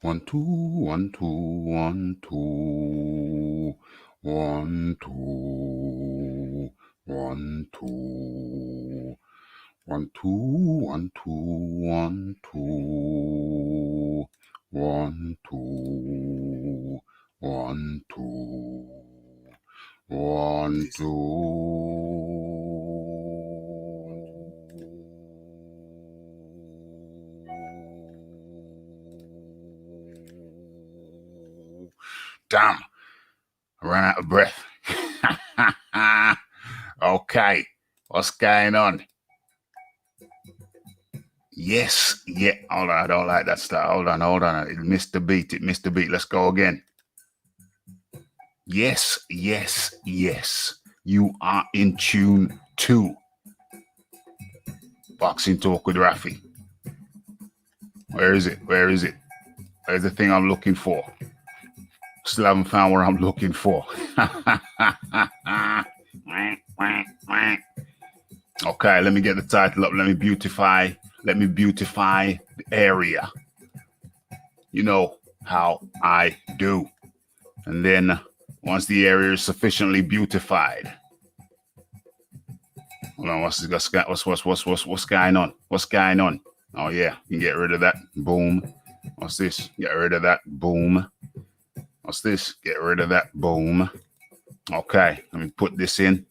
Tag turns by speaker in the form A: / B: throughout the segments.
A: 1, 2, 1, 2, 1, 2, 1, 2, 1, 2, 1, 2, 1, 2, 1, 2, 1, 2, 1, 2, 1, 2. Damn, I ran out of breath. Okay, what's going on? Yes, yeah. Hold on, I don't like that stuff. Hold on. It missed the beat. Let's go again. Yes. You are in tune to Boxing Talk with Rafi. Where is it? Where's the thing I'm looking for? Still haven't found what I'm looking for. Okay, let me get the title up. Let me beautify the area. You know how I do. And then once the area is sufficiently beautified. Hold on, what's going on? What's going on? Oh yeah, you can get rid of that. Boom. What's this? Get rid of that. Boom. What's this? Get rid of that. Boom. Okay, let me put this in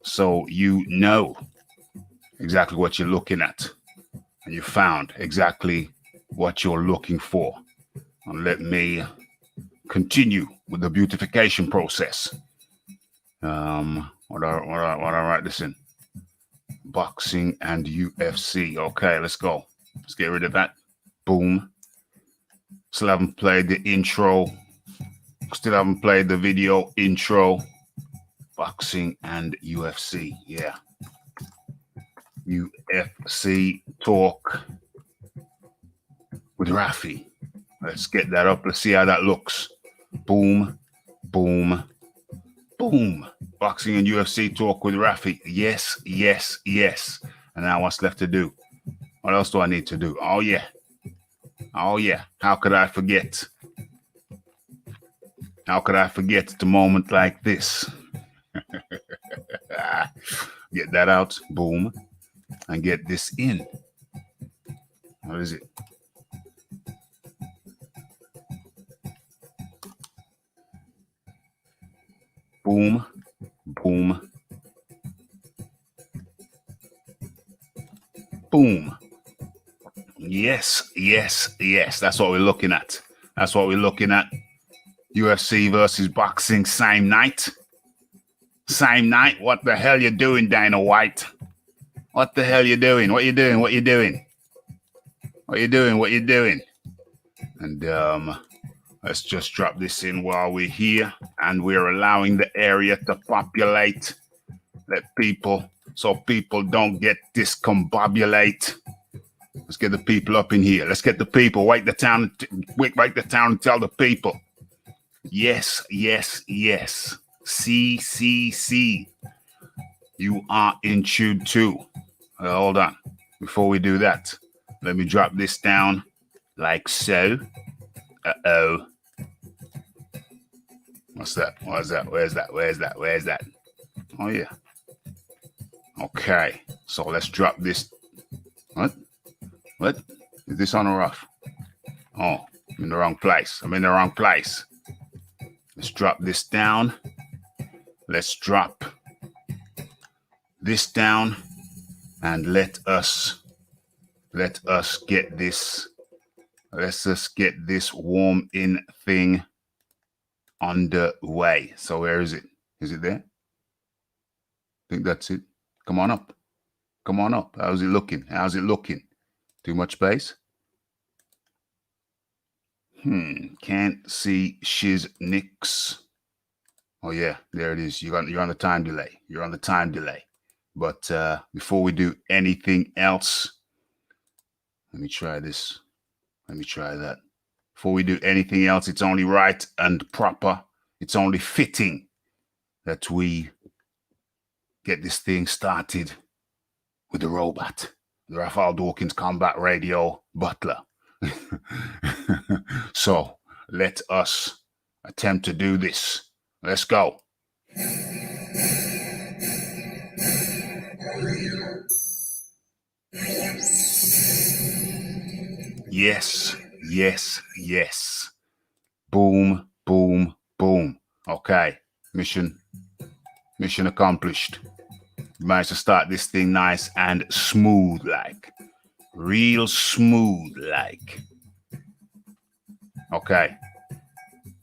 A: so you know exactly what you're looking at. And you found exactly what you're looking for. And let me continue with the beautification process. What I write this in? Boxing and UFC. Okay, let's go. Let's get rid of that. Boom. Still haven't played the intro. Still haven't played the video intro. Boxing and UFC. Yeah. UFC talk with Rafi. Let's get that up. Let's see how that looks. Boom, boom, boom. Boxing and UFC talk with Rafi. Yes. And now what's left to do? What else do I need to do? Oh, yeah. How could I forget? How could I forget at a moment like this? Get that out. Boom. And get this in. What is it? Boom, boom, boom. Yes. That's what we're looking at. UFC versus boxing, same night. What the hell you doing, Dana White? What the hell you doing? What you doing? And let's just drop this in while we're here, and we're allowing the area to populate. So people don't get discombobulate. Let's get the people up in here. Let's get the people. Wake the town and tell the people. Yes. C. You are in tune too. Hold on. Before we do that, let me drop this down like so. Uh-oh. What's that? Where's that? Oh, yeah. Okay. So let's drop this. What? Is this on or off? Oh, I'm in the wrong place. Let's drop this down. Let's drop this down and let us get this. Let's just get this warm in thing underway. So where is it? Is it there? I think that's it. Come on up. How's it looking? Too much space? Can't see shiz nicks. Oh yeah, there it is. You're on the time delay. But before we do anything else, let me try this. Let me try that. Before we do anything else, it's only right and proper. It's only fitting that we get this thing started with the robot, the Raphael Dawkins Combat Radio Butler. So let us attempt to do this. Let's go. Yes, yes, yes. Boom, boom, boom. Okay, mission accomplished. Managed to start this thing nice and smooth, like real smooth, like. Okay.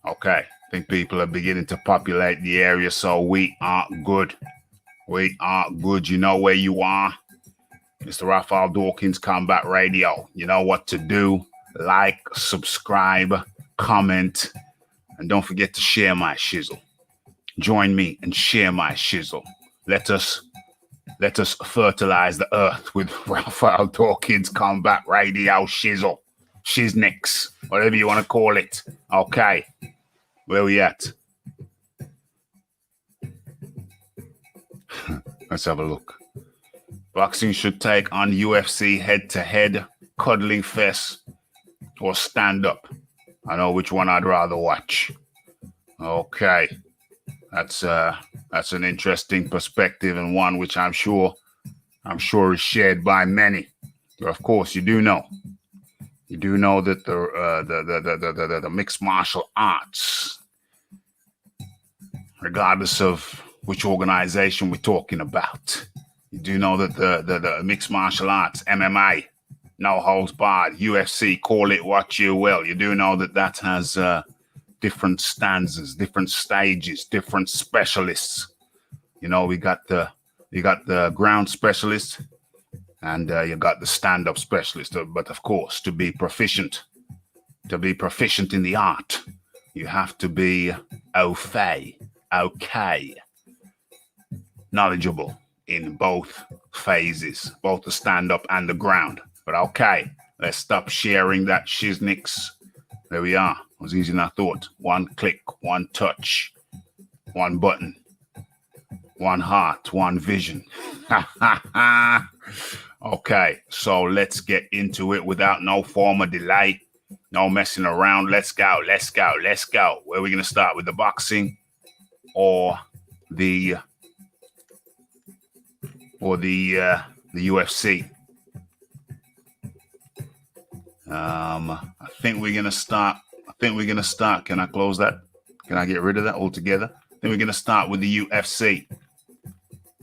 A: I think people are beginning to populate the area, so we are good. We are good. You know where you are. Mr. Raphael Dawkins Combat Radio. You know what to do. Like, subscribe, comment, and don't forget to share my shizzle. Join me and share my shizzle. Let us fertilize the earth with Raphael Dawkins Combat Radio shizzle. Shiznix, whatever you want to call it. Okay. Where we at? Let's have a look. Boxing should take on UFC head-to-head, cuddling fest, or stand-up. I know which one I'd rather watch. Okay. That's an interesting perspective, and one which I'm sure is shared by many. But of course, you do know that the mixed martial arts, regardless of which organization we're talking about, you do know that the mixed martial arts, MMA, no holds barred, UFC, call it what you will. You do know that has different stanzas, different stages, different specialists. You know, you got the ground specialist, and you got the stand-up specialist. But of course, to be proficient in the art, you have to be okay, knowledgeable in both phases, both the stand-up and the ground. But okay, let's stop sharing that shiznix. There we are. It was easier than I thought. One click, one touch, one button, one heart, one vision. Okay, so let's get into it without no form of delay, no messing around. Let's go. Where are we going to start, with the boxing or the UFC? I think we're going to start. Can I close that? Can I get rid of that altogether? I think we're going to start with the UFC.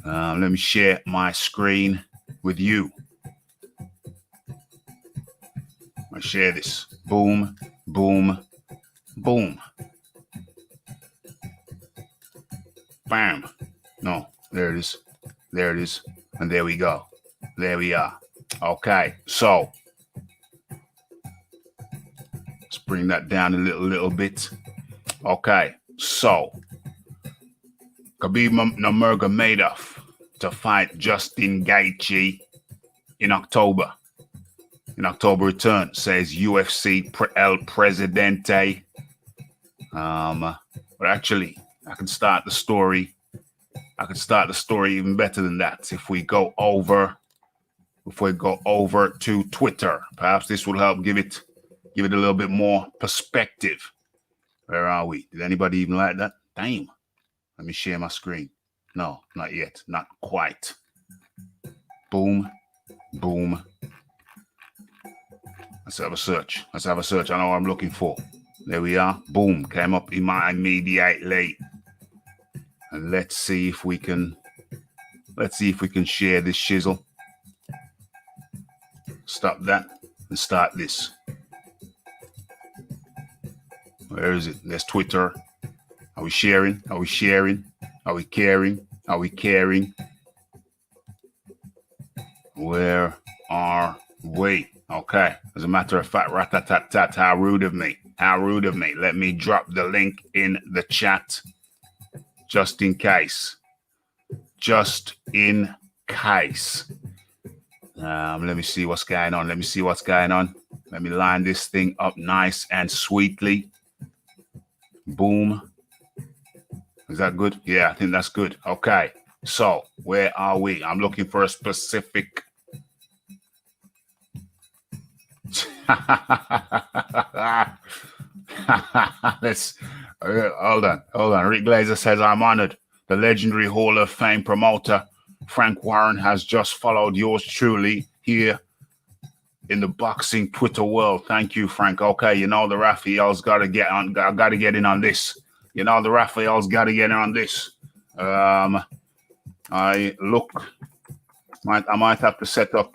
A: Let me share my screen with you. I share this. Boom, boom, boom. Bam. No, there it is. And there we go. There we are. Okay, so let's bring that down a little bit. Okay, so Khabib Nurmagomedov to fight Justin Gaethje in October. In October return, says UFC El Presidente. But actually, I can start the story even better than that. If we go over to Twitter, perhaps this will help give it a little bit more perspective. Where are we? Did anybody even like that? Damn. Let me share my screen. No, not yet. Not quite. Boom. Boom. Let's have a search. I know what I'm looking for. There we are. Boom. Came up immediately. And let's see if we can share this shizzle. Stop that and start this. Where is it? There's Twitter. Are we sharing? Are we caring? Where are we? Okay. As a matter of fact, rat-tat-tat-tat, how rude of me. Let me drop the link in the chat. Just in case. Let me see what's going on. Let me line this thing up nice and sweetly. Boom. Is that good? Yeah, I think that's good. Okay. So, where are we? I'm looking for a specific... Let's hold on. Rick Glazer says, I'm honored. The legendary Hall of Fame promoter Frank Warren has just followed yours truly here in the boxing Twitter world. Thank you, Frank. Okay, you know the Raphael's got to get on. Got to get in on this. You know the Raphael's got to get in on this. I might have to set up.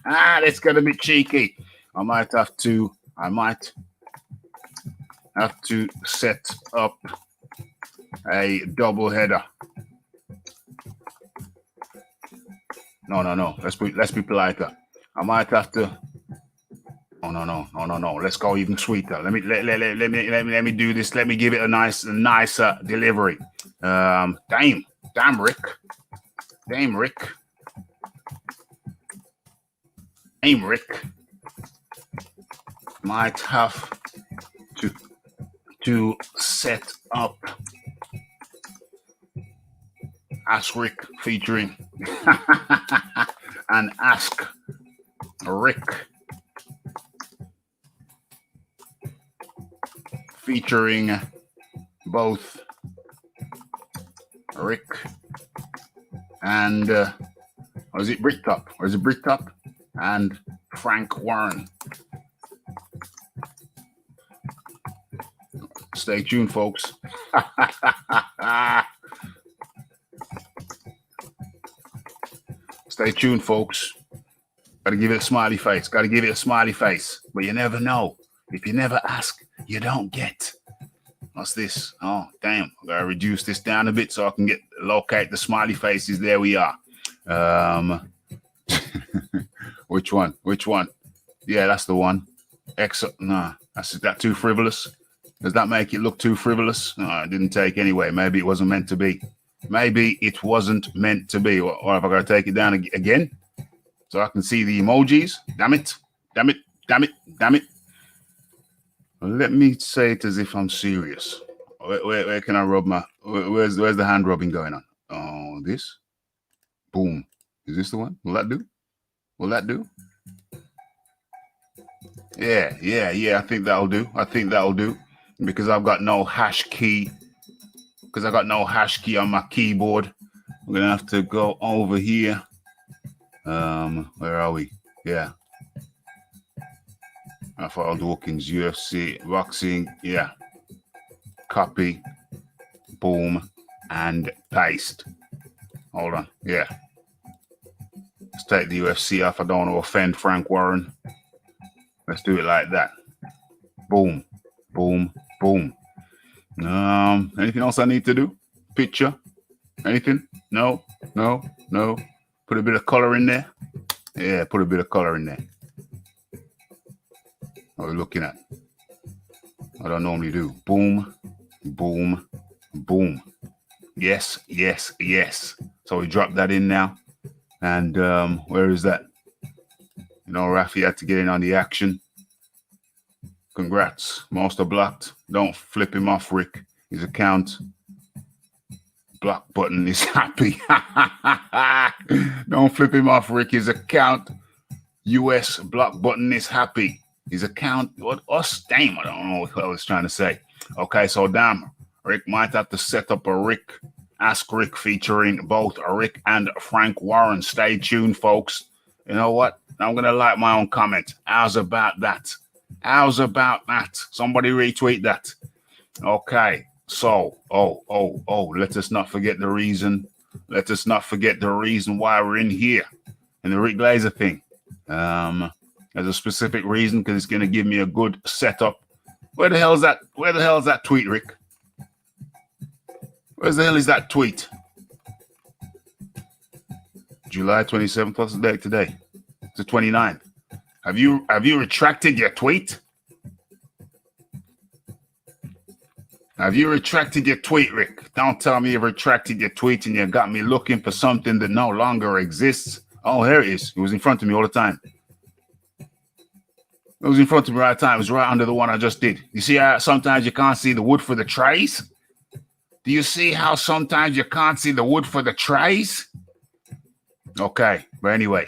A: That's gonna be cheeky. I might have to set up a double header. No. Let's be politer. I might have to. Oh no. Let's go even sweeter. Let me do this. Let me give it a nicer delivery. Damn, Rick. Might have to set up Ask Rick featuring and Ask Rick featuring both Rick and or is it Bricktop and Frank Warren. Stay tuned, folks. Stay tuned, folks. Gotta give it a smiley face. But you never know. If you never ask, you don't get. What's this? Oh, damn. I gotta reduce this down a bit so I can locate the smiley faces. There we are. Which one? Yeah, that's the one. Nah, is that too frivolous? Does that make it look too frivolous? No, it didn't take anyway. Maybe it wasn't meant to be. Or have I got to take it down again so I can see the emojis? Damn it. Let me say it as if I'm serious. Where can I rub my... Where's the hand rubbing going on? Oh, this? Boom. Is this the one? Will that do? Yeah. I think that'll do. Because I've got no hash key. On my keyboard. I'm going to have to go over here. Where are we? Yeah. Rafael Dawkins, UFC, boxing. Yeah. Copy. Boom. And paste. Hold on. Yeah. Let's take the UFC off. I don't want to offend Frank Warren. Let's do it like that. Boom. Anything else I need to do? Picture? Anything? No. Put a bit of color in there. Yeah, put a bit of color in there. What are we looking at? I don't normally do. Boom. Yes. So we drop that in now. And where is that? You know, Rafi had to get in on the action. Congrats. Monster blocked. Don't flip him off, Rick. His account block button is happy. Don't flip him off, Rick. His account US block button is happy. His account, damn, I don't know what I was trying to say. Okay, so damn, Rick might have to set up a Ask Rick featuring both Rick and Frank Warren. Stay tuned, folks. You know what? I'm going to like my own comment. How's about that? Somebody retweet that. Okay. So, let us not forget the reason. There's why we're in here. And the Rick Glazer thing. There's a specific reason because it's going to give me a good setup. Where the hell's that tweet, Rick? Where the hell is that tweet? July 27th. What's the date today? It's the 29th. Have you retracted your tweet? Rick? Don't tell me you've retracted your tweet and you got me looking for something that no longer exists. Oh, here it is. It was in front of me all the time. It was in front of me right time. It was right under the one I just did. You see how sometimes you can't see the wood for the trays? Do you see how sometimes you can't see the wood for the trays? Okay, but anyway,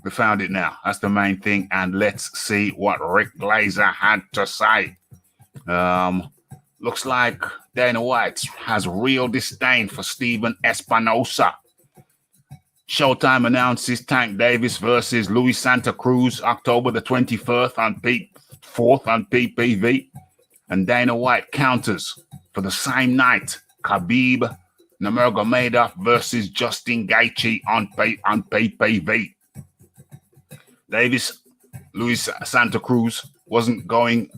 A: We found it now. That's the main thing. And let's see what Rick Glazer had to say. Looks like Dana White has real disdain for Steven Espinosa. Showtime announces Tank Davis versus Luis Santa Cruz October the 24th on PPV. And Dana White counters for the same night. Khabib Nurmagomedov versus Justin Gaethje on PPV. Davis, Luis Santa Cruz wasn't going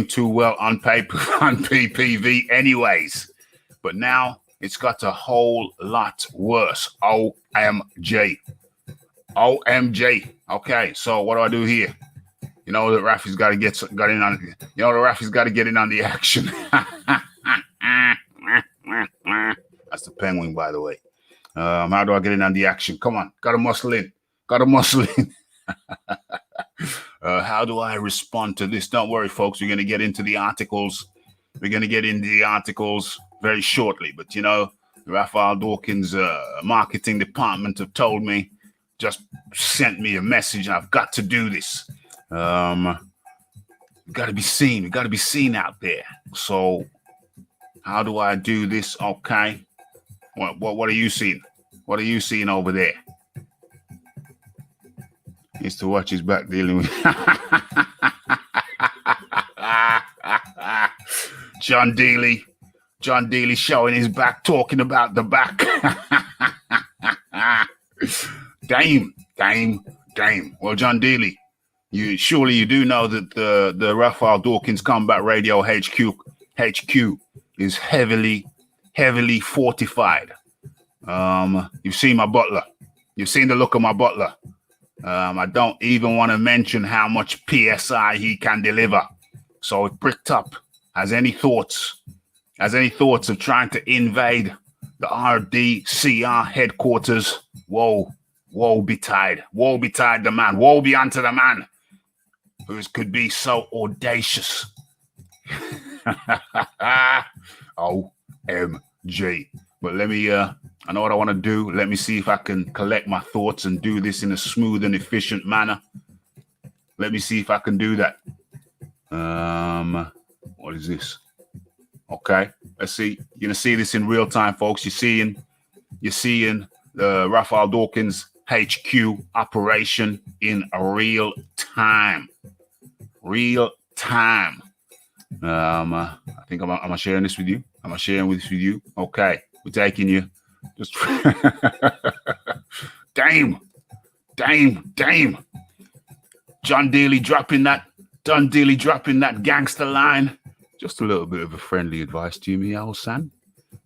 A: too well on PPV anyways. But now it's got a whole lot worse. OMG. Okay, so what do I do here? You know the Rafi's got to get in on. You know the Rafi's got to get in on the action. That's the penguin, by the way. How do I get in on the action? Come on, got to muscle in. How do I respond to this? Don't worry, folks. We're going to get into the articles. Very shortly. But, you know, the Raphael Dawkins marketing department have told me, just sent me a message, and I've got to do this. We've got to be seen. We've got to be seen out there. So how do I do this? Okay. What are you seeing? What are you seeing over there? He needs to watch his back dealing with John Dealey showing his back, talking about the back. Damn. Well, John Dealey, you do know that the Raphael Dawkins Combat Radio HQ is heavily fortified. You've seen my butler. You've seen the look of my butler. I don't even want to mention how much PSI he can deliver. So if Bricked Up has any thoughts of trying to invade the RDCR headquarters, woe betide the man. Woe be unto the man who could be so audacious. OMG. But let me, I know what I want to do. Let me see if I can collect my thoughts and do this in a smooth and efficient manner. Let me see if I can do that. What is this? Okay, let's see. You're gonna see this in real time, folks. You're seeing the Raphael Dawkins HQ operation in a real time. I think I'm sharing this with you. Okay, we're taking you. Just damn. John Dealey dropping that gangster line. Just a little bit of a friendly advice to you, me old son.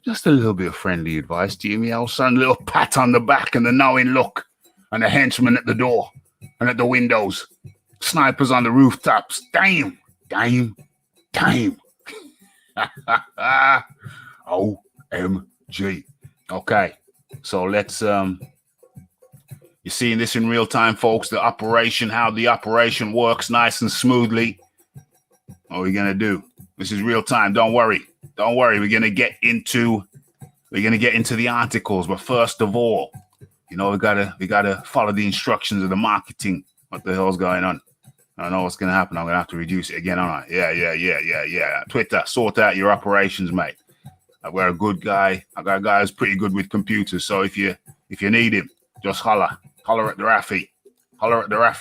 A: Just a little bit of friendly advice to you, me old son. Little pat on the back and the knowing look. And the henchmen at the door and at the windows. Snipers on the rooftops. Damn. OMG. Okay. So let's you're seeing this in real time, folks. The operation, how the operation works nice and smoothly. What are we gonna do? This is real time. Don't worry. We're gonna get into the articles. But first of all, you know, we gotta follow the instructions of the marketing. What the hell's going on? I don't know what's gonna happen. I'm gonna have to reduce it again, aren't I? Yeah. Twitter, sort out your operations, mate. I've got a good guy. I got a guy who's pretty good with computers. So if you need him, just holler at the Rafi,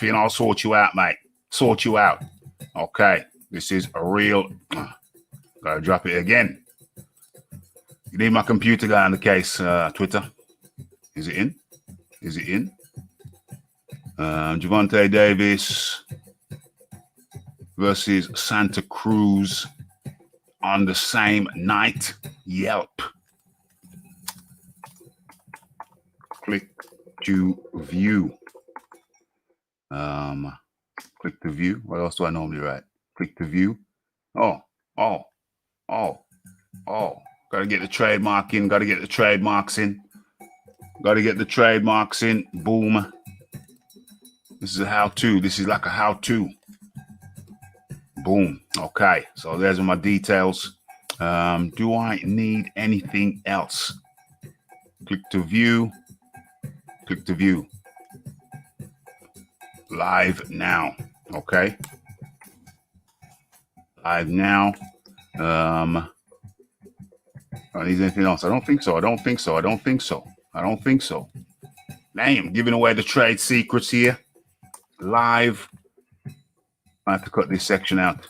A: and I'll sort you out, mate. Sort you out. Okay. This is a real. Gotta drop it again. You need my computer guy on the case. Twitter. Is it in? Gervonta Davis versus Santa Cruz on the same night. Yelp. Click to view. Click to view. What else do I normally write? Click to view. Oh. Gotta get the trademark in. Gotta get the trademarks in. Boom. This is a how-to. This is like a how-to. Boom. Okay. So there's my details. Do I need anything else? Click to view. live now. Okay. Live now. I need anything else? I don't think so. I don't think so. I don't think so. I don't think so. Damn, giving away the trade secrets here. Live. I have to cut this section out.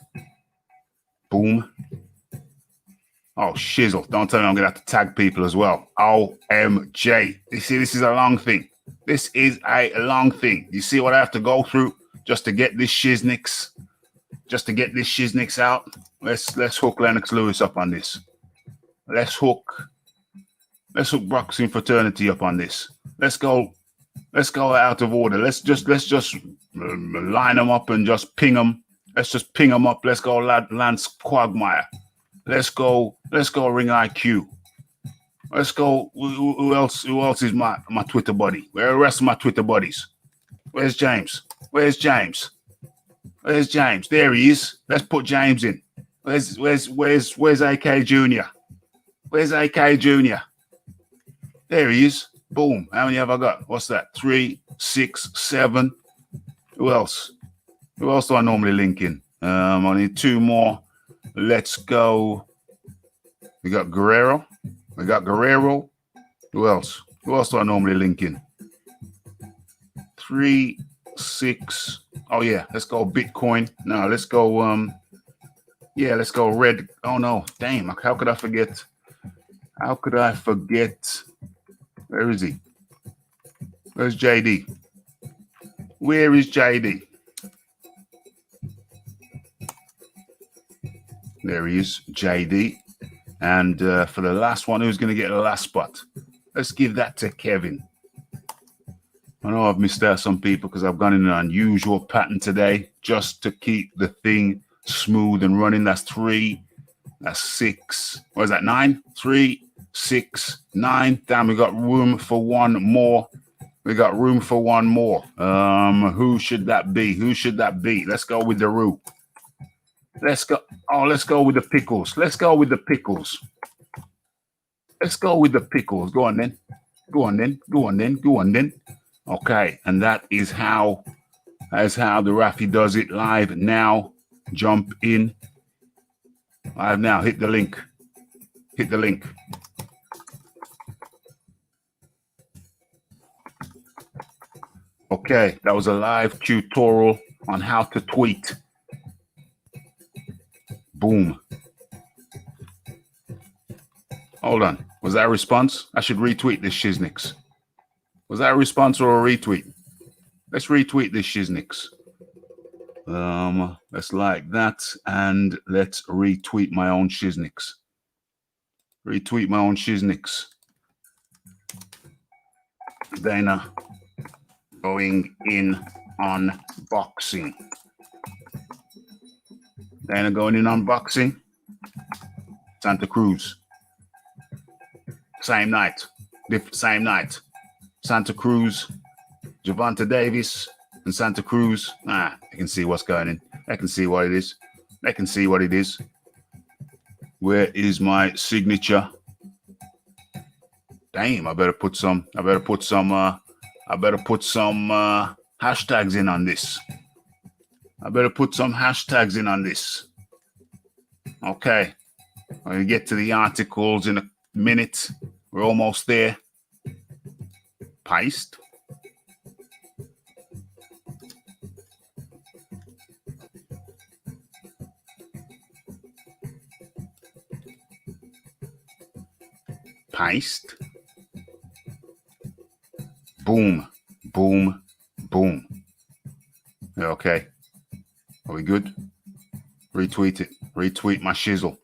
A: Boom. Oh, shizzle. Don't tell me I'm going to have to tag people as well. OMJ. You see, this is a long thing. This is a long thing. You see what I have to go through just to get this shiznix? Just to get this shiznix out? Let's hook Lennox Lewis up on this. Let's hook Boxing Fraternity up on this. Let's go out of order. Let's just line them up and just ping them. Let's just ping them up. Let's go Lance Quagmire. Let's go Ring IQ. Let's go. Who else is my Twitter buddy? Where are the rest of my Twitter buddies? Where's James? Where's James? Where's James? There he is. Let's put James in. Where's AK Jr.? Where's AK Jr.? There he is. Boom. How many have I got? What's that? 3, 6, 7. Who else? Who else do I normally link in? I need 2 more. Let's go. We got Guerrero. Who else? Who else do I normally link in? 3, 6. Oh yeah, let's go Bitcoin. No, let's go. Let's go Red. Oh no, damn! How could I forget? How could I forget? Where is he? Where's JD? Where is JD? There he is, JD. And for the last one, who's going to get the last spot? Let's give that to Kevin. I know I've missed out some people because I've gone in an unusual pattern today just to keep the thing smooth and running. That's 3. That's 6. What is that? 9? 3, 6, 9. Damn, we got room for one more. We got room for one more. Who should that be? Who should that be? Let's go with the root. Let's go. Oh, let's go with the pickles. Let's go with the pickles. Let's go with the pickles. Go on then. Go on then. Go on then. Go on then. Okay, and that is how the Rafi does it live now. Jump in. Live now. Hit the link. Hit the link. Okay, that was a live tutorial on how to tweet. Boom. Hold on. Was that a response? I should retweet this shiznix. Was that a response or a retweet? Let's retweet this shiznix. Let's like that, and let's retweet my own shiznix. Retweet my own shiznix. Dana going in on boxing. Dana going in on boxing. Santa Cruz. Same night. Same night. Santa Cruz, Gervonta Davis, and Santa Cruz. I can see what's going on. I can see what it is. I can see what it is. Where is my signature? Damn, I better put some hashtags in on this. I better put some hashtags in on this. Okay. I'm going to get to the articles in a minute. We're almost there. Paste. Paste. Boom, boom, boom. Okay. Are we good? Retweet it. Retweet my shizzle.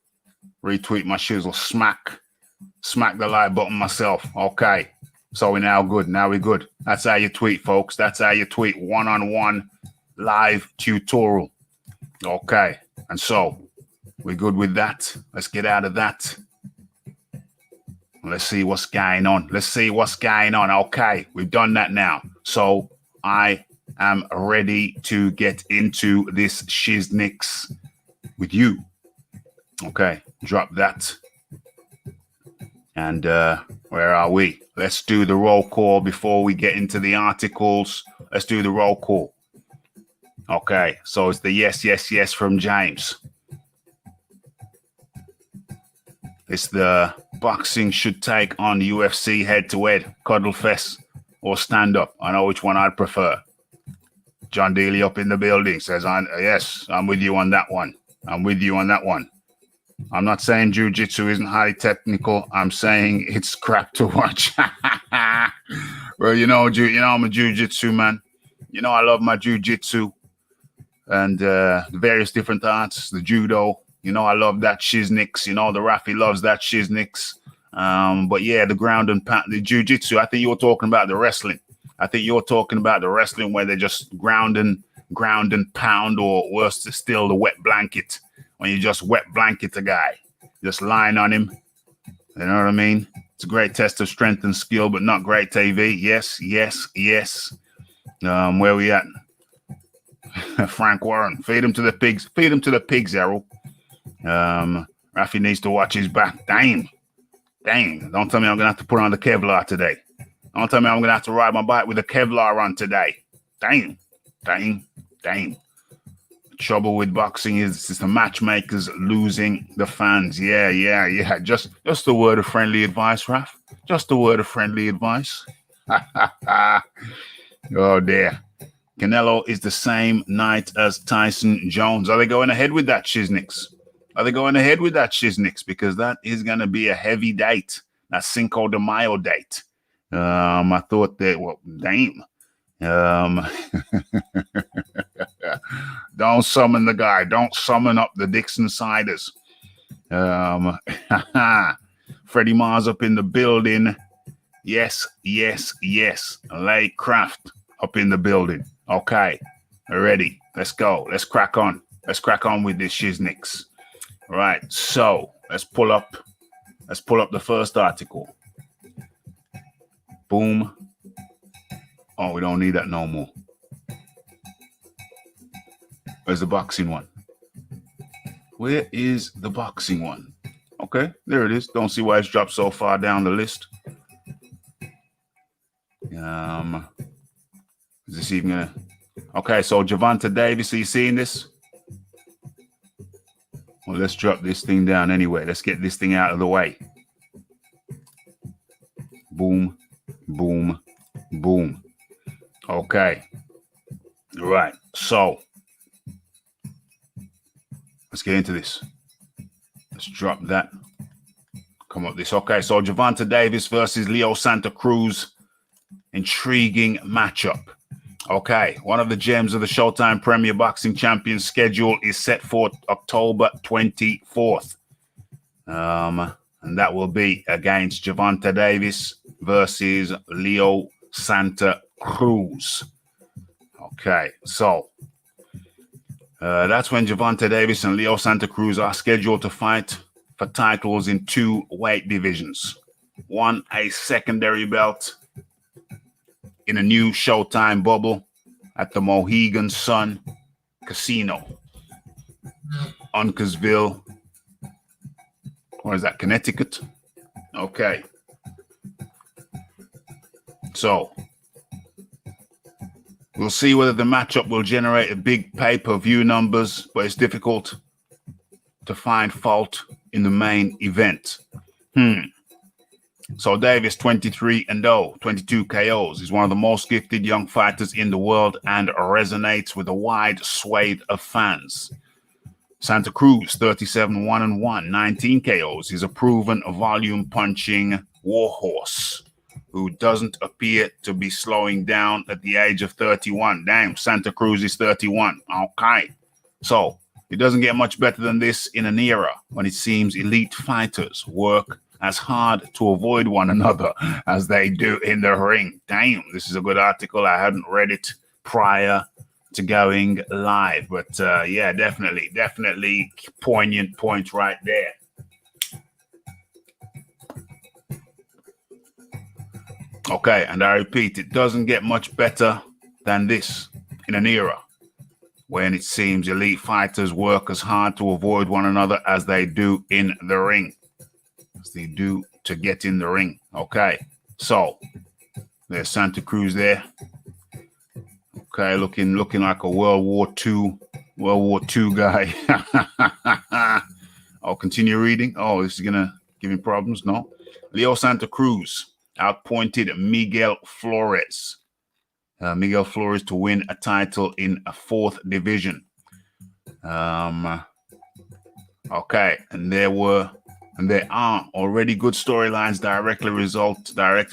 A: Retweet my shizzle. Smack the like button myself. Okay. So we're now good. Now we're good. That's how you tweet, folks. That's how you tweet. One-on-one live tutorial. Okay. And so we're good with that. Let's get out of that. Let's see what's going on. Let's see what's going on. Okay. We've done that now. So I am ready to get into this shiznix with you. Okay. Drop that. And where are we? Let's do the roll call before we get into the articles. Let's do the roll call. Okay, so it's the yes, yes, yes from James. It's the boxing should take on UFC head-to-head, cuddle fest, or stand-up. I know which one I'd prefer. John Daly up in the building says, yes, I'm with you on that one. I'm with you on that one. I'm not saying jiu-jitsu isn't highly technical. I'm saying it's crap to watch. Well, you know, I'm a jiu-jitsu man. You know, I love my jiu-jitsu and the various different arts, the judo. You know, I love that shizniks. You know, the Rafi loves that shizniks. But yeah, the ground and pound, the jiu-jitsu, I think you're talking about the wrestling. I think you're talking about the wrestling where they just ground and pound, or worse still, the wet blanket. When you just wet blanket a guy, just lying on him. You know what I mean? It's a great test of strength and skill, but not great TV. Yes, yes, yes. Where we at? Frank Warren, feed him to the pigs. Feed him to the pigs, Errol. Rafi needs to watch his back. Dang. Don't tell me I'm going to have to put on the Kevlar today. Don't tell me I'm going to have to ride my bike with a Kevlar on today. Dang. Trouble with boxing is the matchmakers losing the fans. Yeah. Just a word of friendly advice, Raf. Just a word of friendly advice. Oh, dear. Canelo is the same night as Tyson Jones. Are they going ahead with that, Shizniks? Because that is going to be a heavy date. That Cinco de Mayo date. I thought that, well, damn. Don't summon the guy. Don't summon up the Dixon Siders. Freddie Mars up in the building. Yes. Lay Craft up in the building. Okay. Ready. Let's go. Let's crack on. With this shizniks. Right. So let's pull up the first article. Boom. Oh, we don't need that no more. Where's the boxing one? Where is the boxing one? Okay, there it is. Don't see why it's dropped so far down the list. Is this even gonna? Okay, so Gervonta Davis, are you seeing this? Well, let's drop this thing down anyway. Let's get this thing out of the way. Boom, boom, boom. Okay. Right. So let's get into this. Let's drop that. Come up this. Okay. So Gervonta Davis versus Leo Santa Cruz. Intriguing matchup. Okay. One of the gems of the Showtime Premier Boxing Champions schedule is set for October 24th. And that will be against Gervonta Davis versus Leo Santa Cruz. Okay, so that's when Gervonta Davis and Leo Santa Cruz are scheduled to fight for titles in 2 weight divisions. One, a secondary belt in a new Showtime bubble at the Mohegan Sun Casino, Uncasville. Or is that Connecticut? Okay. So we'll see whether the matchup will generate a big pay-per-view numbers, but it's difficult to find fault in the main event. So Davis, 23-0, 22 KOs. He's one of the most gifted young fighters in the world and resonates with a wide swathe of fans. Santa Cruz, 37-1-1, 19 KOs. He's a proven volume-punching warhorse who doesn't appear to be slowing down at the age of 31. Damn, Santa Cruz is 31. Okay. So it doesn't get much better than this in an era when it seems elite fighters work as hard to avoid one another as they do in the ring. Damn, this is a good article. I hadn't read it prior to going live, but yeah, definitely poignant point right there. Okay, and I repeat, it doesn't get much better than this in an era when it seems elite fighters work as hard to avoid one another as they do in the ring. As they do to get in the ring. Okay, so there's Santa Cruz there. Okay, looking like a World War II guy. I'll continue reading. Oh, this is gonna give him problems. No. Leo Santa Cruz outpointed Miguel Flores. Miguel Flores to win a title in a 4th division. Okay, and there are already good storylines directly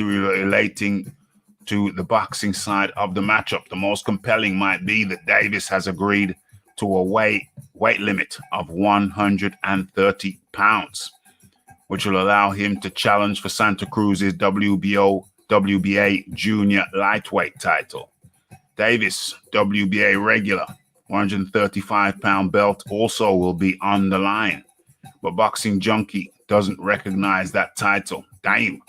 A: relating to the boxing side of the matchup. The most compelling might be that Davis has agreed to a weight limit of 130 pounds, which will allow him to challenge for Santa Cruz's WBA junior lightweight title. Davis, WBA regular, 135-pound belt also will be on the line, but Boxing Junkie doesn't recognize that title. Damn.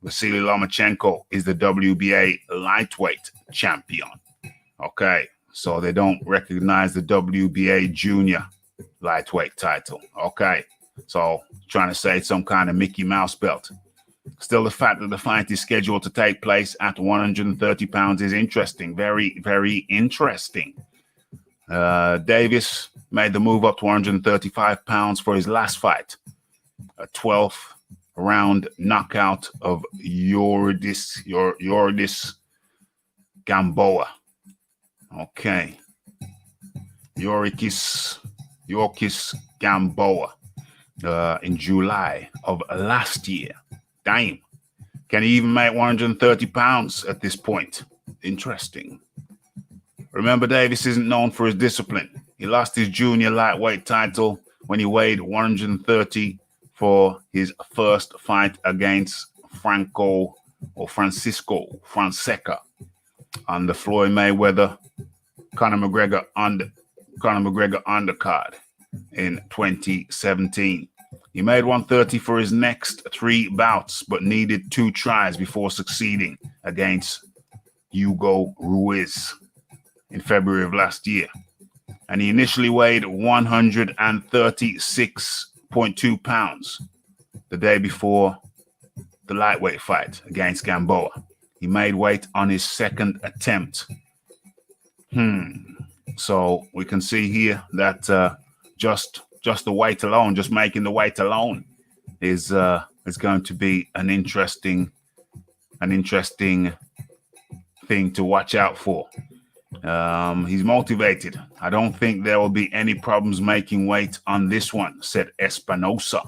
A: Vasily Lomachenko is the WBA lightweight champion. Okay, so they don't recognize the WBA junior lightweight title. Okay, so trying to say it's some kind of Mickey Mouse belt. Still, the fact that the fight is scheduled to take place at 130 pounds is interesting. Very, very interesting. Davis made the move up to 135 pounds for his last fight, a 12th round knockout of Yorkis Gamboa. Okay. Yorkis Gamboa in July of last year. Damn. Can he even make 130 pounds at this point? Interesting. Remember, Davis isn't known for his discipline. He lost his junior lightweight title when he weighed 130 for his first fight against Francisco Fonseca on the Floyd Mayweather Conor McGregor undercard in 2017. He made 130 for his next 3 bouts, but needed 2 tries before succeeding against Hugo Ruiz in February of last year. And he initially weighed 136.2 pounds the day before the lightweight fight against Gamboa. He made weight on his second attempt. So we can see here that just the weight alone, just making the weight alone is going to be an interesting thing to watch out for. He's motivated. I don't think there will be any problems making weight on this one, said Espinosa,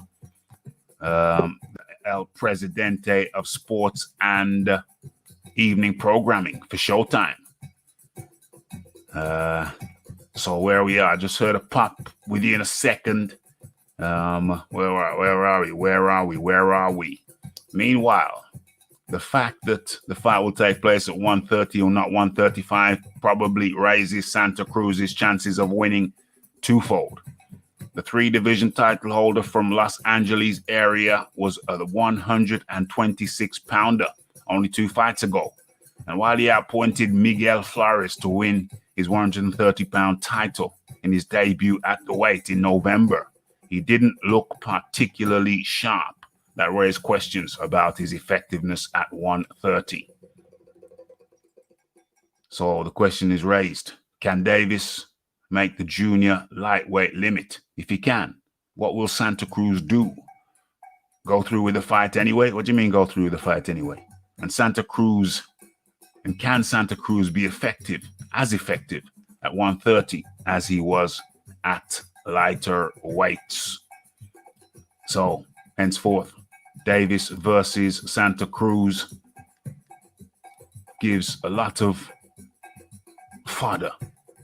A: El Presidente of Sports and Evening Programming for Showtime. So where we are, I just heard a pop within a second. Where are we? Meanwhile, the fact that the fight will take place at 130 or not 135 probably raises Santa Cruz's chances of winning twofold. The 3-division title holder from Los Angeles area was a 126-pounder only 2 fights ago. And while he outpointed Miguel Flores to win his 130-pound title in his debut at the weight in November, he didn't look particularly sharp. That raised questions about his effectiveness at 130. So the question is raised, can Davis make the junior lightweight limit? If he can, what will Santa Cruz do? Go through with the fight anyway? What do you mean go through with the fight anyway? And can Santa Cruz be as effective at 130 as he was at lighter weights? So henceforth, Davis versus Santa Cruz gives a lot of fodder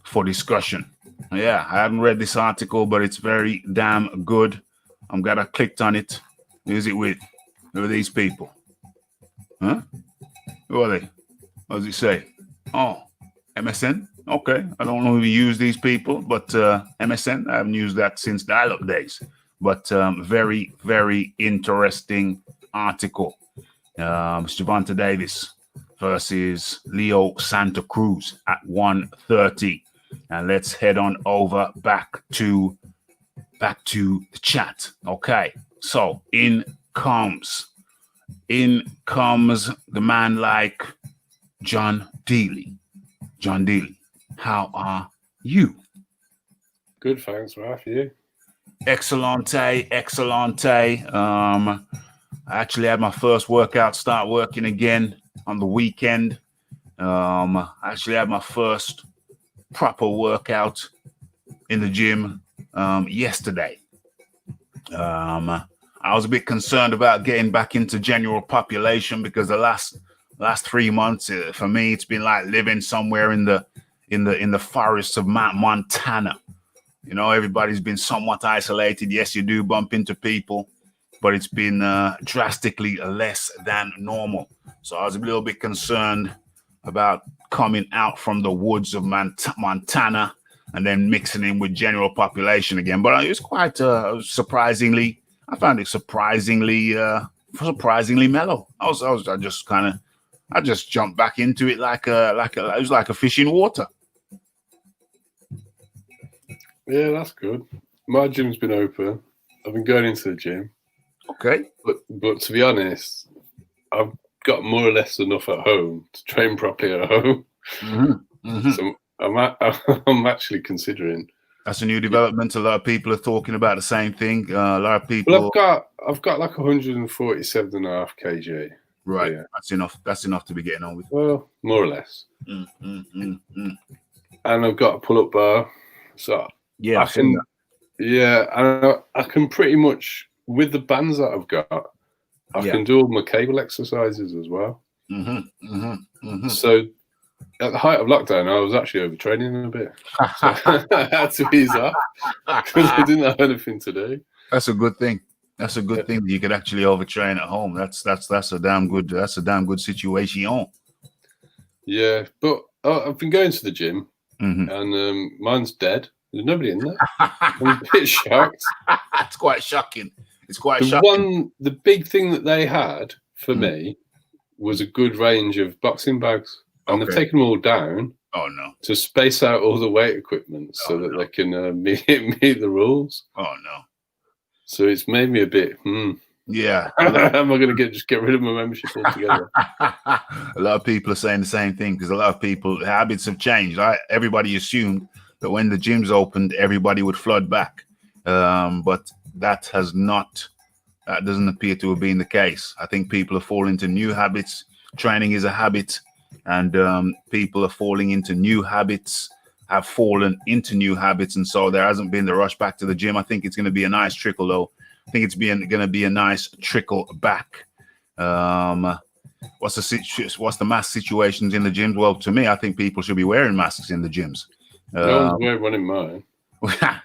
A: for discussion. Yeah, I haven't read this article, but it's very damn good. I'm glad I clicked on it. Who's it with? Who are these people? Huh? Who are they? What does it say? Oh, MSN? Okay, I don't know if you use these people, but MSN, I haven't used that since dial-up days. But very, very interesting article. Gervonta Davis versus Leo Santa Cruz at 130. And let's head on over back to the chat. Okay, so in comes the man like John Dealey. How are you?
B: Good, thanks, Ralph. You?
A: Excellente, excellente. I actually had my first workout start working again on the weekend. I actually had my first proper workout in the gym yesterday. I was a bit concerned about getting back into general population because the last 3 months for me it's been like living somewhere in the forests of Mount Montana. You know, everybody's been somewhat isolated. Yes, you do bump into people, but it's been drastically less than normal. So I was a little bit concerned about coming out from the woods of Montana and then mixing in with general population again. But it was quite surprisingly, I found it surprisingly mellow. I just jumped back into it it was like a fish in water.
B: Yeah, that's good. My gym's been open. I've been going into the gym.
A: Okay.
B: But to be honest, I've got more or less enough at home to train properly at home.
A: Mm-hmm. Mm-hmm.
B: So I'm actually considering.
A: That's a new development. A lot of people are talking about the same thing. A lot of people.
B: Well, I've got like 147.5 kg.
A: Right. Yeah. That's enough. That's enough to be getting on with.
B: Well, more or less. And I've got a pull-up bar. So
A: yeah,
B: I can pretty much, with the bands that I've got, I can do all my cable exercises as well. So at the height of lockdown, I was actually overtraining a bit. So I had to ease off because I didn't have anything to do.
A: That's a good thing. That's a good thing that you could actually overtrain at home. That's a damn good situation.
B: Yeah, but I've been going to the gym and mine's dead. There's nobody in there. I'm a bit shocked.
A: It's quite shocking. It's quite shocking.
B: The big thing that they had for me was a good range of boxing bags. And they've taken them all down.
A: Oh, no.
B: To space out all the weight equipment so that they can meet the rules.
A: Oh, no.
B: So it's made me a bit,
A: Yeah.
B: Am I going to just get rid of my membership altogether?
A: A lot of people are saying the same thing because a lot of people, habits have changed. Everybody assumed that when the gyms opened, everybody would flood back. But that doesn't appear to have been the case. I think people are falling into new habits. Training is a habit, and people are falling into new habits, have fallen into new habits. And so there hasn't been the rush back to the gym. I think it's going to be a nice trickle, though. I think it's going to be a nice trickle back. What's the mask situations in the gyms? Well, to me, I think people should be wearing masks in the gyms.
B: No one's wearing one in mine.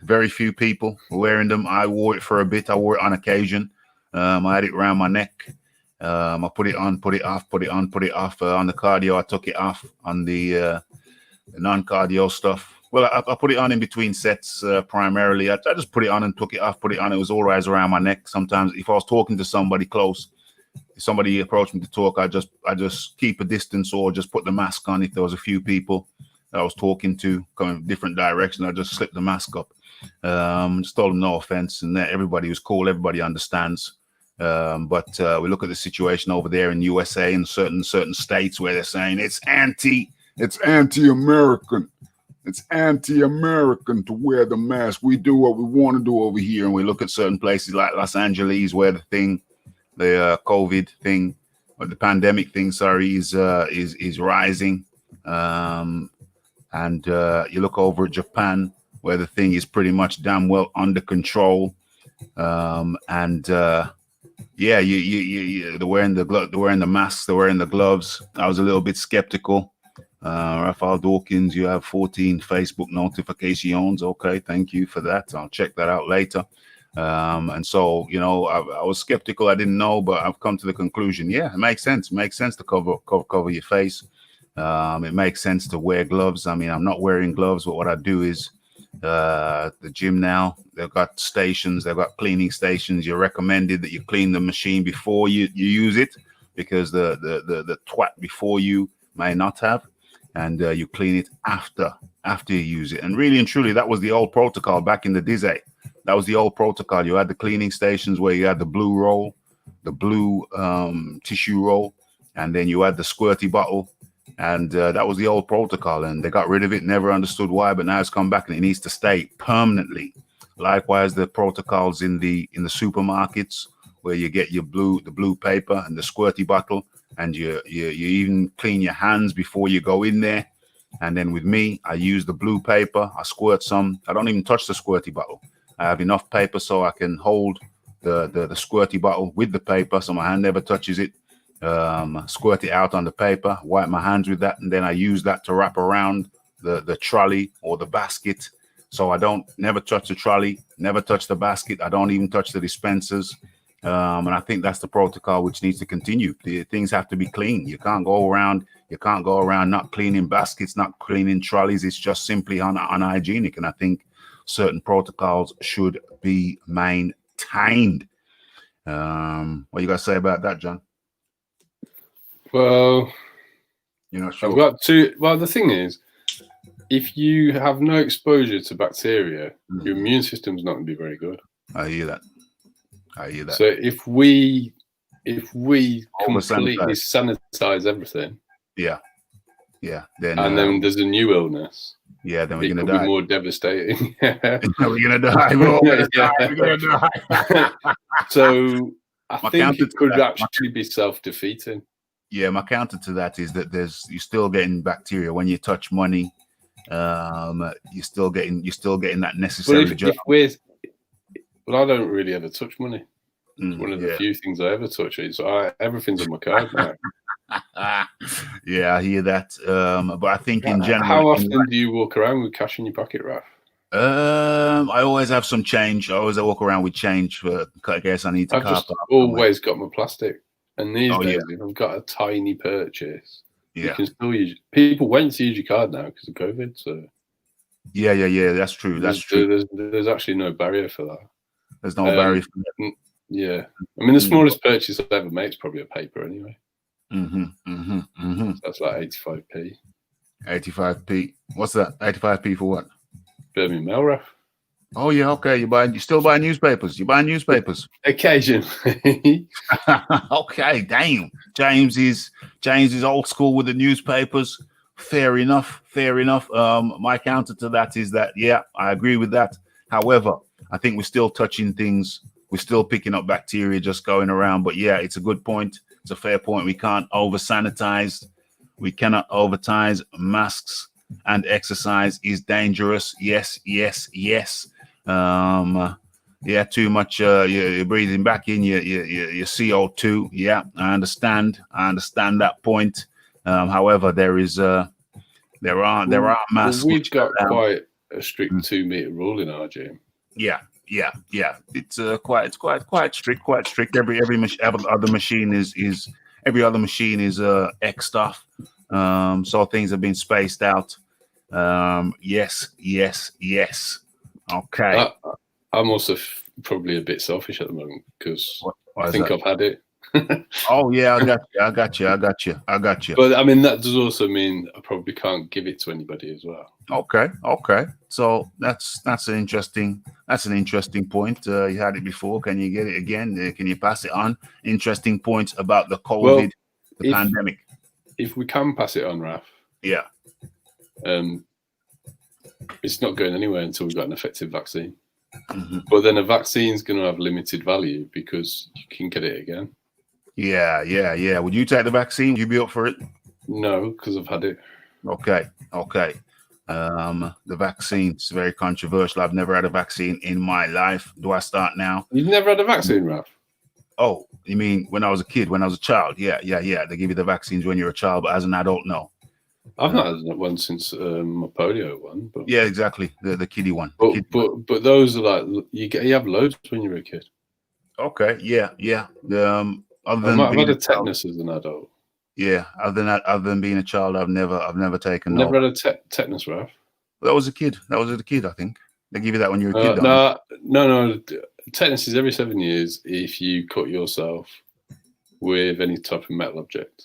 A: Very few people were wearing them. I wore it for a bit. I wore it on occasion. I had it around my neck. I put it on, put it off, put it on, put it off. On the cardio, I took it off. On the non-cardio stuff, well, I put it on in between sets primarily. I just put it on and took it off, put it on. It was always around my neck. Sometimes if I was talking to somebody close, if somebody approached me to talk, I just keep a distance or just put the mask on. If there was a few people that I was talking to coming different directions, I just slipped the mask up. Just told them no offense, and everybody was cool. Everybody understands. But we look at the situation over there in USA and certain states where they're saying it's anti-American. It's anti-American to wear the mask. We do what we want to do over here. And we look at certain places like Los Angeles where the COVID thing, or the pandemic thing, is rising. And you look over at Japan where the thing is pretty much damn well under control. They're wearing the masks, they're wearing the gloves. I was a little bit skeptical. Raphael Dawkins, you have 14 Facebook notifications. Okay, thank you for that. I'll check that out later. And so, I was skeptical. I didn't know, but I've come to the conclusion. Yeah, it makes sense. It makes sense to cover your face. It makes sense to wear gloves. I mean, I'm not wearing gloves, but what I do is the gym now, they've got stations, they've got cleaning stations. You're recommended that you clean the machine before you use it, because the twat before you may not have. And you clean it after you use it. And really and truly, that was the old protocol back in the day. That was the old protocol. You had the cleaning stations where you had the blue roll, the blue tissue roll, and then you had the squirty bottle. And that was the old protocol, and they got rid of it. Never understood why, but now it's come back, and it needs to stay permanently. Likewise, the protocols in the supermarkets, where you get the blue paper and the squirty bottle, and you even clean your hands before you go in there. And then with me, I use the blue paper. I squirt some. I don't even touch the squirty bottle. I have enough paper so I can hold the squirty bottle with the paper, so my hand never touches it. Squirt it out on the paper, wipe my hands with that, and then I use that to wrap around the trolley or the basket. So I don't never touch the trolley, never touch the basket. I don't even touch the dispensers. And I think that's the protocol which needs to continue. The things have to be clean. You can't go around not cleaning baskets, not cleaning trolleys. It's just simply unhygienic. And I think certain protocols should be maintained. What you got to say about that, John?
B: Well,
A: sure.
B: I've got to. Well, the thing is, if you have no exposure to bacteria, your immune system's not going to be very good.
A: I hear that.
B: So if we completely sanitize everything, then there's a new illness.
A: Yeah, then we're
B: going
A: to
B: die. Be more devastating.
A: We're going to die. We're going to die.
B: So I think it could actually be self-defeating.
A: Yeah, my counter to that is that you're still getting bacteria when you touch money. You're still getting that necessary.
B: Well, I don't really ever touch money. It's one of the few things I ever touch. Everything's on my card now.
A: Yeah, I hear that. But I think in general,
B: how often do you walk around with cash in your pocket, Raf?
A: I always have some change. I always walk around with change. I guess I need to.
B: I've just always got my plastic. And these days, if I've got a tiny purchase, you can still use. People went to use your card now because of COVID. So
A: yeah, that's true. That's true.
B: There's actually no barrier for that.
A: There's no barrier for that.
B: Yeah, I mean the smallest purchase I've ever made is probably a paper anyway.
A: So
B: that's like 85p.
A: 85p. What's that? 85p for what?
B: Birmingham Mail, Raf.
A: Oh yeah, okay. You still buy newspapers? You buy newspapers?
B: Occasionally.
A: Okay, damn. James is old school with the newspapers. Fair enough. My counter to that is that I agree with that. However, I think we're still touching things. We're still picking up bacteria just going around. But yeah, it's a good point. It's a fair point. We can't over sanitize. We cannot overtize. Masks and exercise is dangerous. Yes. Too much. You're breathing back in your CO2. Yeah, I understand that point. However, there are masks.
B: Well, we've got quite a strict 2 meter rule in our gym.
A: Yeah. It's quite strict. Every other machine is X'd off. So things have been spaced out. Yes. Okay.
B: I'm also probably a bit selfish at the moment because I think I've had it.
A: Oh yeah, I got you.
B: But I mean, that does also mean I probably can't give it to anybody as well.
A: Okay. So that's an interesting point. You had it before. Can you get it again? Can you pass it on? Interesting points about the COVID, the pandemic.
B: If we can pass it on, Raf.
A: Yeah.
B: It's not going anywhere until we've got an effective vaccine. But then a vaccine is going to have limited value because you can get it again.
A: Yeah. Would you take the vaccine? Would you be up for it?
B: No, because I've had it.
A: Okay. The vaccine is very controversial. I've never had a vaccine in my life. Do I start now?
B: You've never had a vaccine, Raf?
A: Oh, you mean when I was a kid, when I was a child? Yeah. They give you the vaccines when you're a child, but as an adult, no.
B: I've not had one since my polio one. But...
A: Yeah, exactly. The kiddie one.
B: But those are like you have loads when you're a kid.
A: Okay. Yeah.
B: I've had a tetanus as an adult.
A: Yeah. Other than being a child, I've never taken.
B: Never had a tetanus, Raf.
A: That was a kid. I think they give you that when you're a kid.
B: No. Tetanus is every 7 years if you cut yourself with any type of metal object.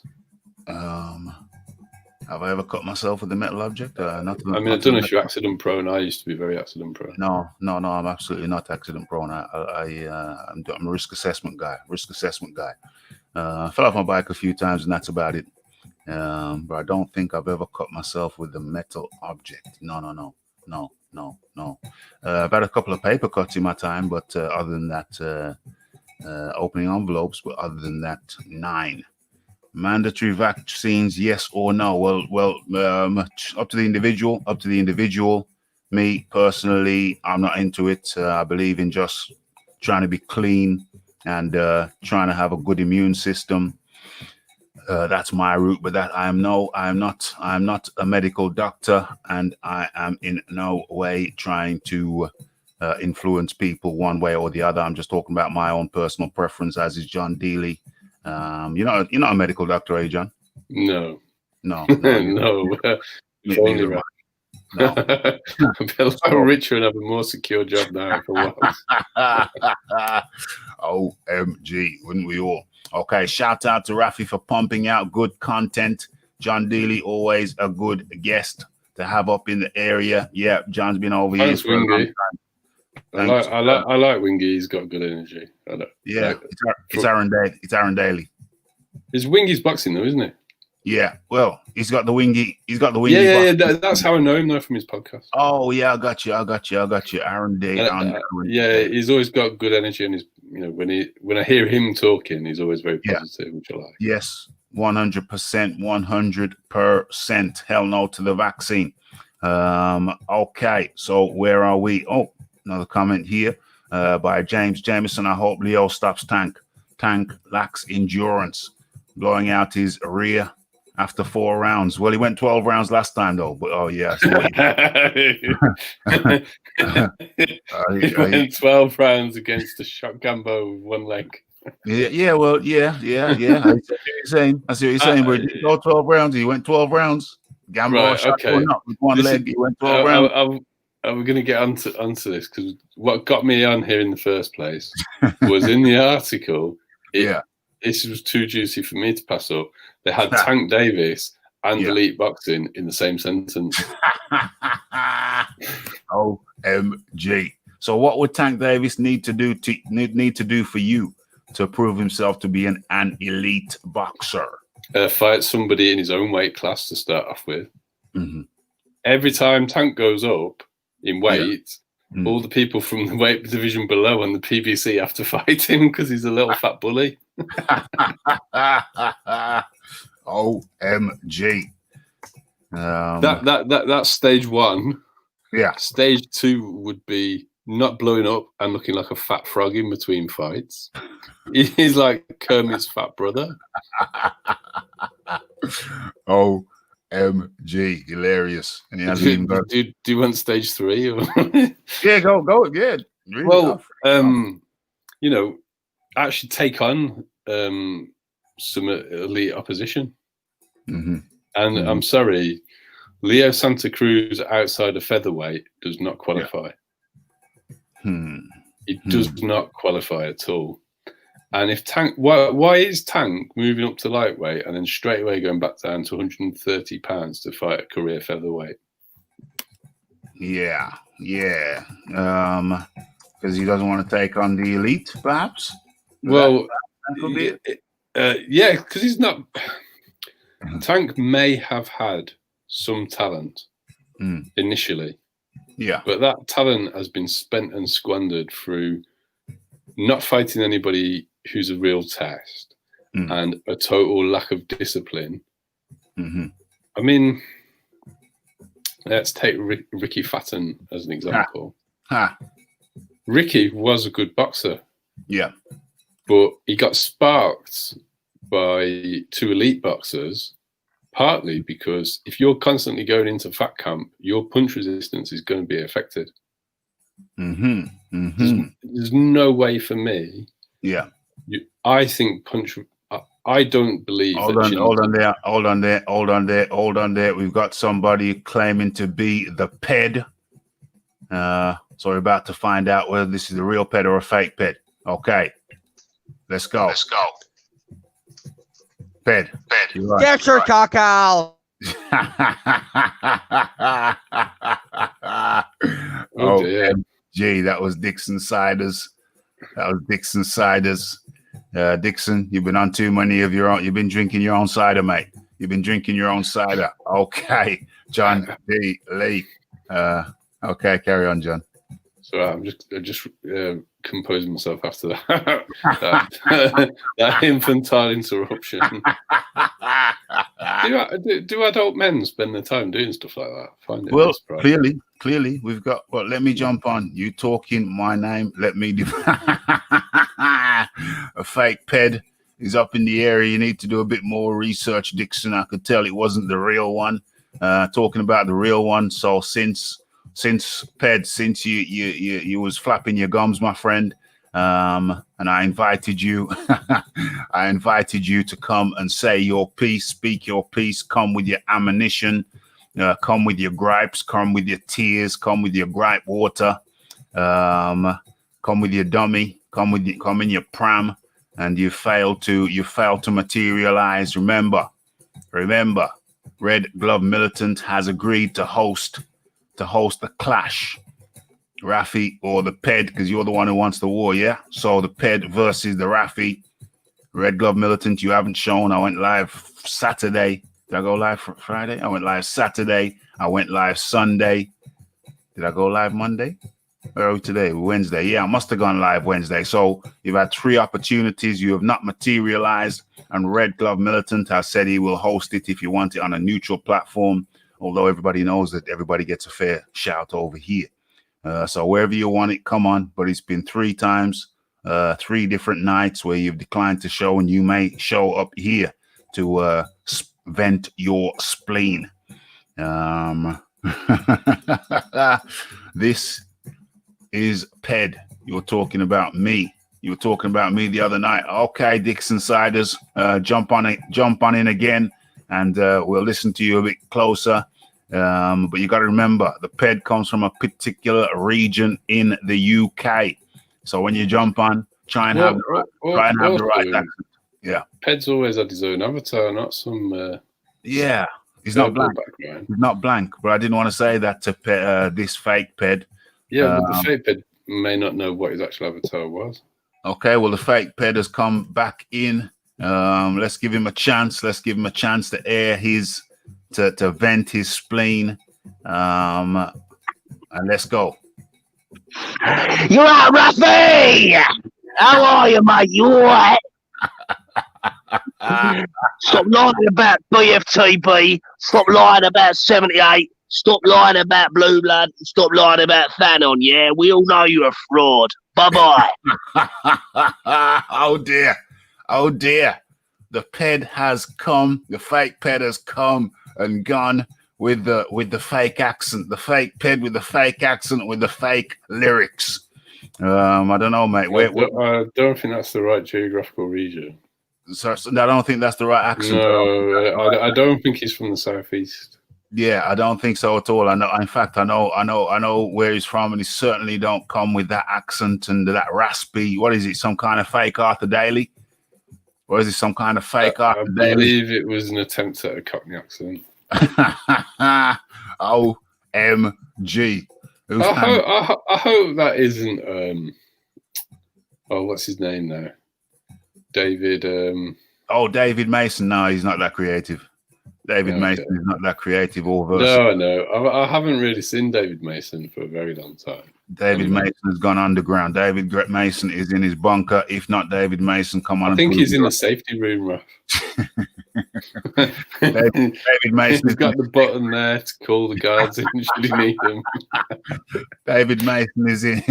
A: Have I ever cut myself with a metal object? Nothing.
B: I mean, I don't know if you're accident prone. I used to be very accident prone.
A: No, I'm absolutely not accident prone. I'm a risk assessment guy. I fell off my bike a few times, and that's about it. But I don't think I've ever cut myself with a metal object. No. I've had a couple of paper cuts in my time, but other than that, opening envelopes. But other than that, 9. Mandatory vaccines, yes or no? Well, up to the individual. Me personally, I'm not into it. I believe in just trying to be clean and trying to have a good immune system. That's my route, but that I'm not a medical doctor, and I am in no way trying to influence people one way or the other. I'm just talking about my own personal preference, as is John Dealey. You're not a medical doctor, are you, John?
B: No.
A: No.
B: No. Only right.
A: No.
B: I feel like richer and have a more secure job now for once.
A: OMG, wouldn't we all? Okay, shout out to Rafi for pumping out good content. John Dealey, always a good guest to have up in the area. Yeah, John's been over here for a long time.
B: I like Wingy. He's got good energy.
A: It's Aaron Daly.
B: It's Wingy's boxing though, isn't it?
A: Yeah. Well, he's got the wingy.
B: Yeah. That's how I know him though, from his podcast.
A: Oh yeah, I got you. Aaron Daly.
B: He's always got good energy, and when I hear him talking, he's always very positive, which I like.
A: Yes, 100%, 100%. Hell no to the vaccine. Okay, so where are we? Oh, another comment here by James Jameson. I hope Leo stops Tank. Tank lacks endurance. Blowing out his rear after 4 rounds. Well, he went 12 rounds last time, though. But
B: he went 12 rounds against a shot Gambo with 1 leg.
A: Yeah. I see what you're saying. But he go 12 rounds. He went 12 rounds. Gambo shot going up with 1 leg. He went 12 rounds.
B: We're going to get onto this, because what got me on here in the first place was in the article. This was too juicy for me to pass up. They had Tank Davis and Elite Boxing in the same sentence.
A: OMG. So what would Tank Davis need to do for you to prove himself to be an elite boxer?
B: Fight somebody in his own weight class to start off with.
A: Mm-hmm.
B: Every time Tank goes up in weight, all the people from the weight division below on the PBC have to fight him because he's a little fat bully.
A: OMG.
B: That's stage 1.
A: Yeah.
B: Stage 2 would be not blowing up and looking like a fat frog in between fights. He's like Kermit's fat brother.
A: OMG, hilarious. And he hasn't even got...
B: do you want stage 3? Or...
A: Yeah, go. Yeah. Really
B: well, actually take on some elite opposition.
A: Mm-hmm.
B: And I'm sorry, Leo Santa Cruz outside of featherweight does not qualify. It does not qualify at all. And if Tank, why is Tank moving up to lightweight and then straight away going back down to 130 pounds to fight a career featherweight?
A: Yeah. Because he doesn't want to take on the elite, perhaps.
B: Well, because he's not. Tank may have had some talent initially, but that talent has been spent and squandered through not fighting anybody who's a real test and a total lack of discipline. I mean, let's take Ricky Fatton as an example. Ricky was a good boxer.
A: Yeah.
B: But he got sparked by 2 elite boxers, partly because if you're constantly going into fat camp, your punch resistance is going to be affected. There's no way for me.
A: Yeah.
B: I think punch. I don't believe.
A: Hold on there. We've got somebody claiming to be the PED. So we're about to find out whether this is a real PED or a fake PED. Okay. Let's go. PED. Right.
C: Get your cock out.
A: Gee, that was Dixon Siders. Dixon, you've been on too many of your own. You've been drinking your own cider, mate. You've been drinking your own cider. Okay, John D. Lee. Okay, carry on, John.
B: So I'm just composing myself after that that infantile interruption. Do adult men spend their time doing stuff like that? I find it
A: well, clearly, we've got. Well, let me jump on. You talking my name? Let me do. A fake ped is up in the area. You need to do a bit more research, Dixon. I could tell it wasn't the real one. Talking about the real one. So since you was flapping your gums, my friend, and I invited you, I invited you to come and say your piece, speak your piece, come with your ammunition, come with your gripes, come with your tears, come with your gripe water, come with your dummy, come in your pram, and you failed to materialize. Remember, Red Glove Militant has agreed to host the clash, Rafi or the Ped, because you're the one who wants the war, yeah? So the Ped versus the Rafi. Red Glove Militant, you haven't shown. I went live Saturday. Did I go live Friday? I went live Saturday. I went live Sunday. Did I go live Monday? Where are we today? Wednesday. Yeah, I must have gone live Wednesday. So you've had 3 opportunities. You have not materialized. And Red Glove Militant has said he will host it if you want it on a neutral platform. Although everybody knows that everybody gets a fair shout over here. So wherever you want it, come on. But it's been 3 times, 3 different nights where you've declined to show, and you may show up here to vent your spleen. This is Ped. You're talking about me. You were talking about me the other night. Okay, Dixon Siders, jump on in again, and we'll listen to you a bit closer. But you got to remember, the Ped comes from a particular region in the UK. So when you jump on, try and have the right accent. Yeah.
B: Ped's always had his own avatar, not some.
A: Yeah, he's not blank. Background. He's not blank. But I didn't want to say that to this fake Ped.
B: Yeah, but the fake Ped may not know what his actual avatar was.
A: Okay, well, the fake Ped has come back in. Let's give him a chance. Let's give him a chance to air his. To vent his spleen, and let's go.
C: You're out, Rafi! How are you, mate? You all right? Stop lying about BFTB. Stop lying about 78. Stop lying about Blue Blood. Stop lying about Thanon, yeah? We all know you're a fraud. Bye-bye.
A: Oh, dear. The Ped has come. The fake Ped has come and gone with the fake accent, the fake Ped with the fake accent, with the fake lyrics. I don't know, mate.
B: I don't think that's the right geographical region.
A: So I don't think that's the right accent.
B: No, I don't think he's from the southeast.
A: Yeah, I don't think so at all. I know. In fact, I know where he's from, and he certainly don't come with that accent and that raspy. What is it? Some kind of fake Arthur Daly? Or is it some kind of fake Arthur Daly?
B: I believe it was an attempt at a Cockney accent.
A: OMG.
B: I hope that isn't what's his name now? David
A: David Mason. No, he's not that creative. David Mason is not that creative or
B: versatile. No, I haven't really seen David Mason for a very long time.
A: David Mason has gone underground. David Mason is in his bunker. If not David Mason, come on.
B: I think he's in the safety room, Raf.
A: David Mason
B: has got the button there to call the guards in should he need them.
A: David Mason is in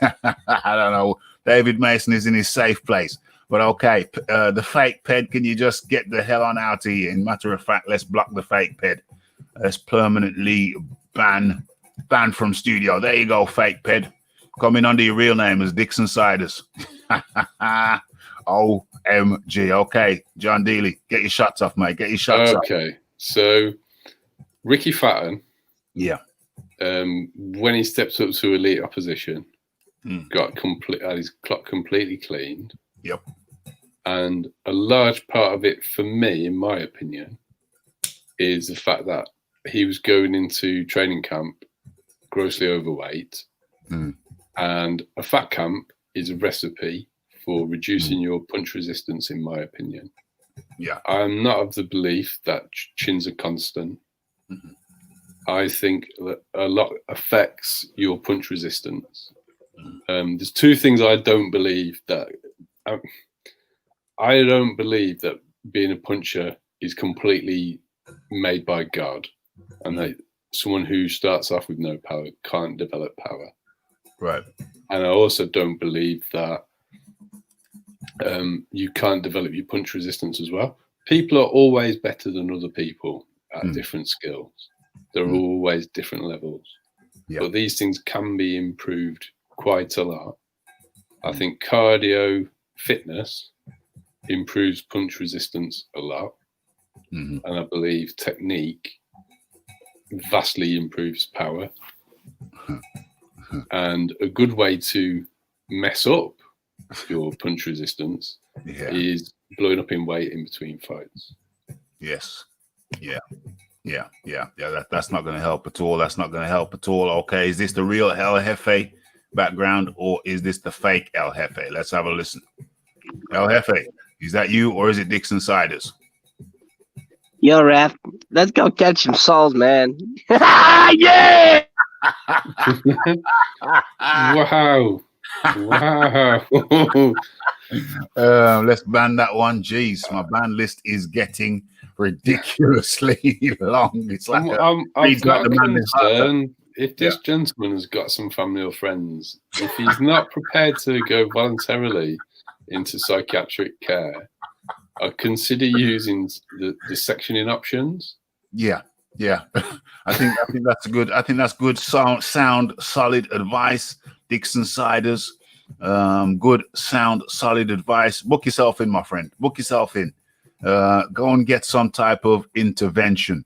A: I don't know. David Mason is in his safe place. But okay, the fake Ped, can you just get the hell on out of here? And matter of fact, let's block the fake Ped. Let's permanently ban from studio. There you go, fake Ped. Come in under your real name as Dixon Siders. OMG. Okay, John Dealey, get your shots off, mate. Get your shots off.
B: Okay, so Ricky Fatton.
A: Yeah.
B: When he stepped up to elite opposition, had his clock completely cleaned.
A: Yep.
B: And a large part of it, for me, in my opinion, is the fact that he was going into training camp grossly overweight. And a fat camp is a recipe for reducing your punch resistance, in my opinion.
A: Yeah.
B: I'm not of the belief that chins are constant.
A: Mm-hmm.
B: I think that a lot affects your punch resistance.
A: Mm-hmm.
B: There's two things I don't believe that. I don't believe that being a puncher is completely made by God, and that someone who starts off with no power can't develop power.
A: Right.
B: And I also don't believe that you can't develop your punch resistance as well. People are always better than other people at different skills. There are always different levels. Yep. But these things can be improved quite a lot. I think cardio fitness improves punch resistance a lot. And I believe technique vastly improves power. And a good way to mess up your punch resistance is blowing up in weight in between fights.
A: Yes. Yeah. That's not going to help at all. That's not going to help at all. Okay, is this the real El Jefe background, or is this the fake El Jefe? Let's have a listen. El Jefe, is that you, or is it Dixon Siders?
C: Yo, Raph, let's go catch some souls, man. Yeah!
B: Wow.
A: Let's ban that one. Jeez, my ban list is getting ridiculously long. It's like
B: I've got a concern. If this gentleman has got some family or friends, if he's not prepared to go voluntarily into psychiatric care, I'd consider using the sectioning options.
A: Yeah. I think that's good. I think that's good, sound, solid advice. Dixon Siders, good, sound, solid advice. Book yourself in, my friend. Book yourself in. Go and get some type of intervention.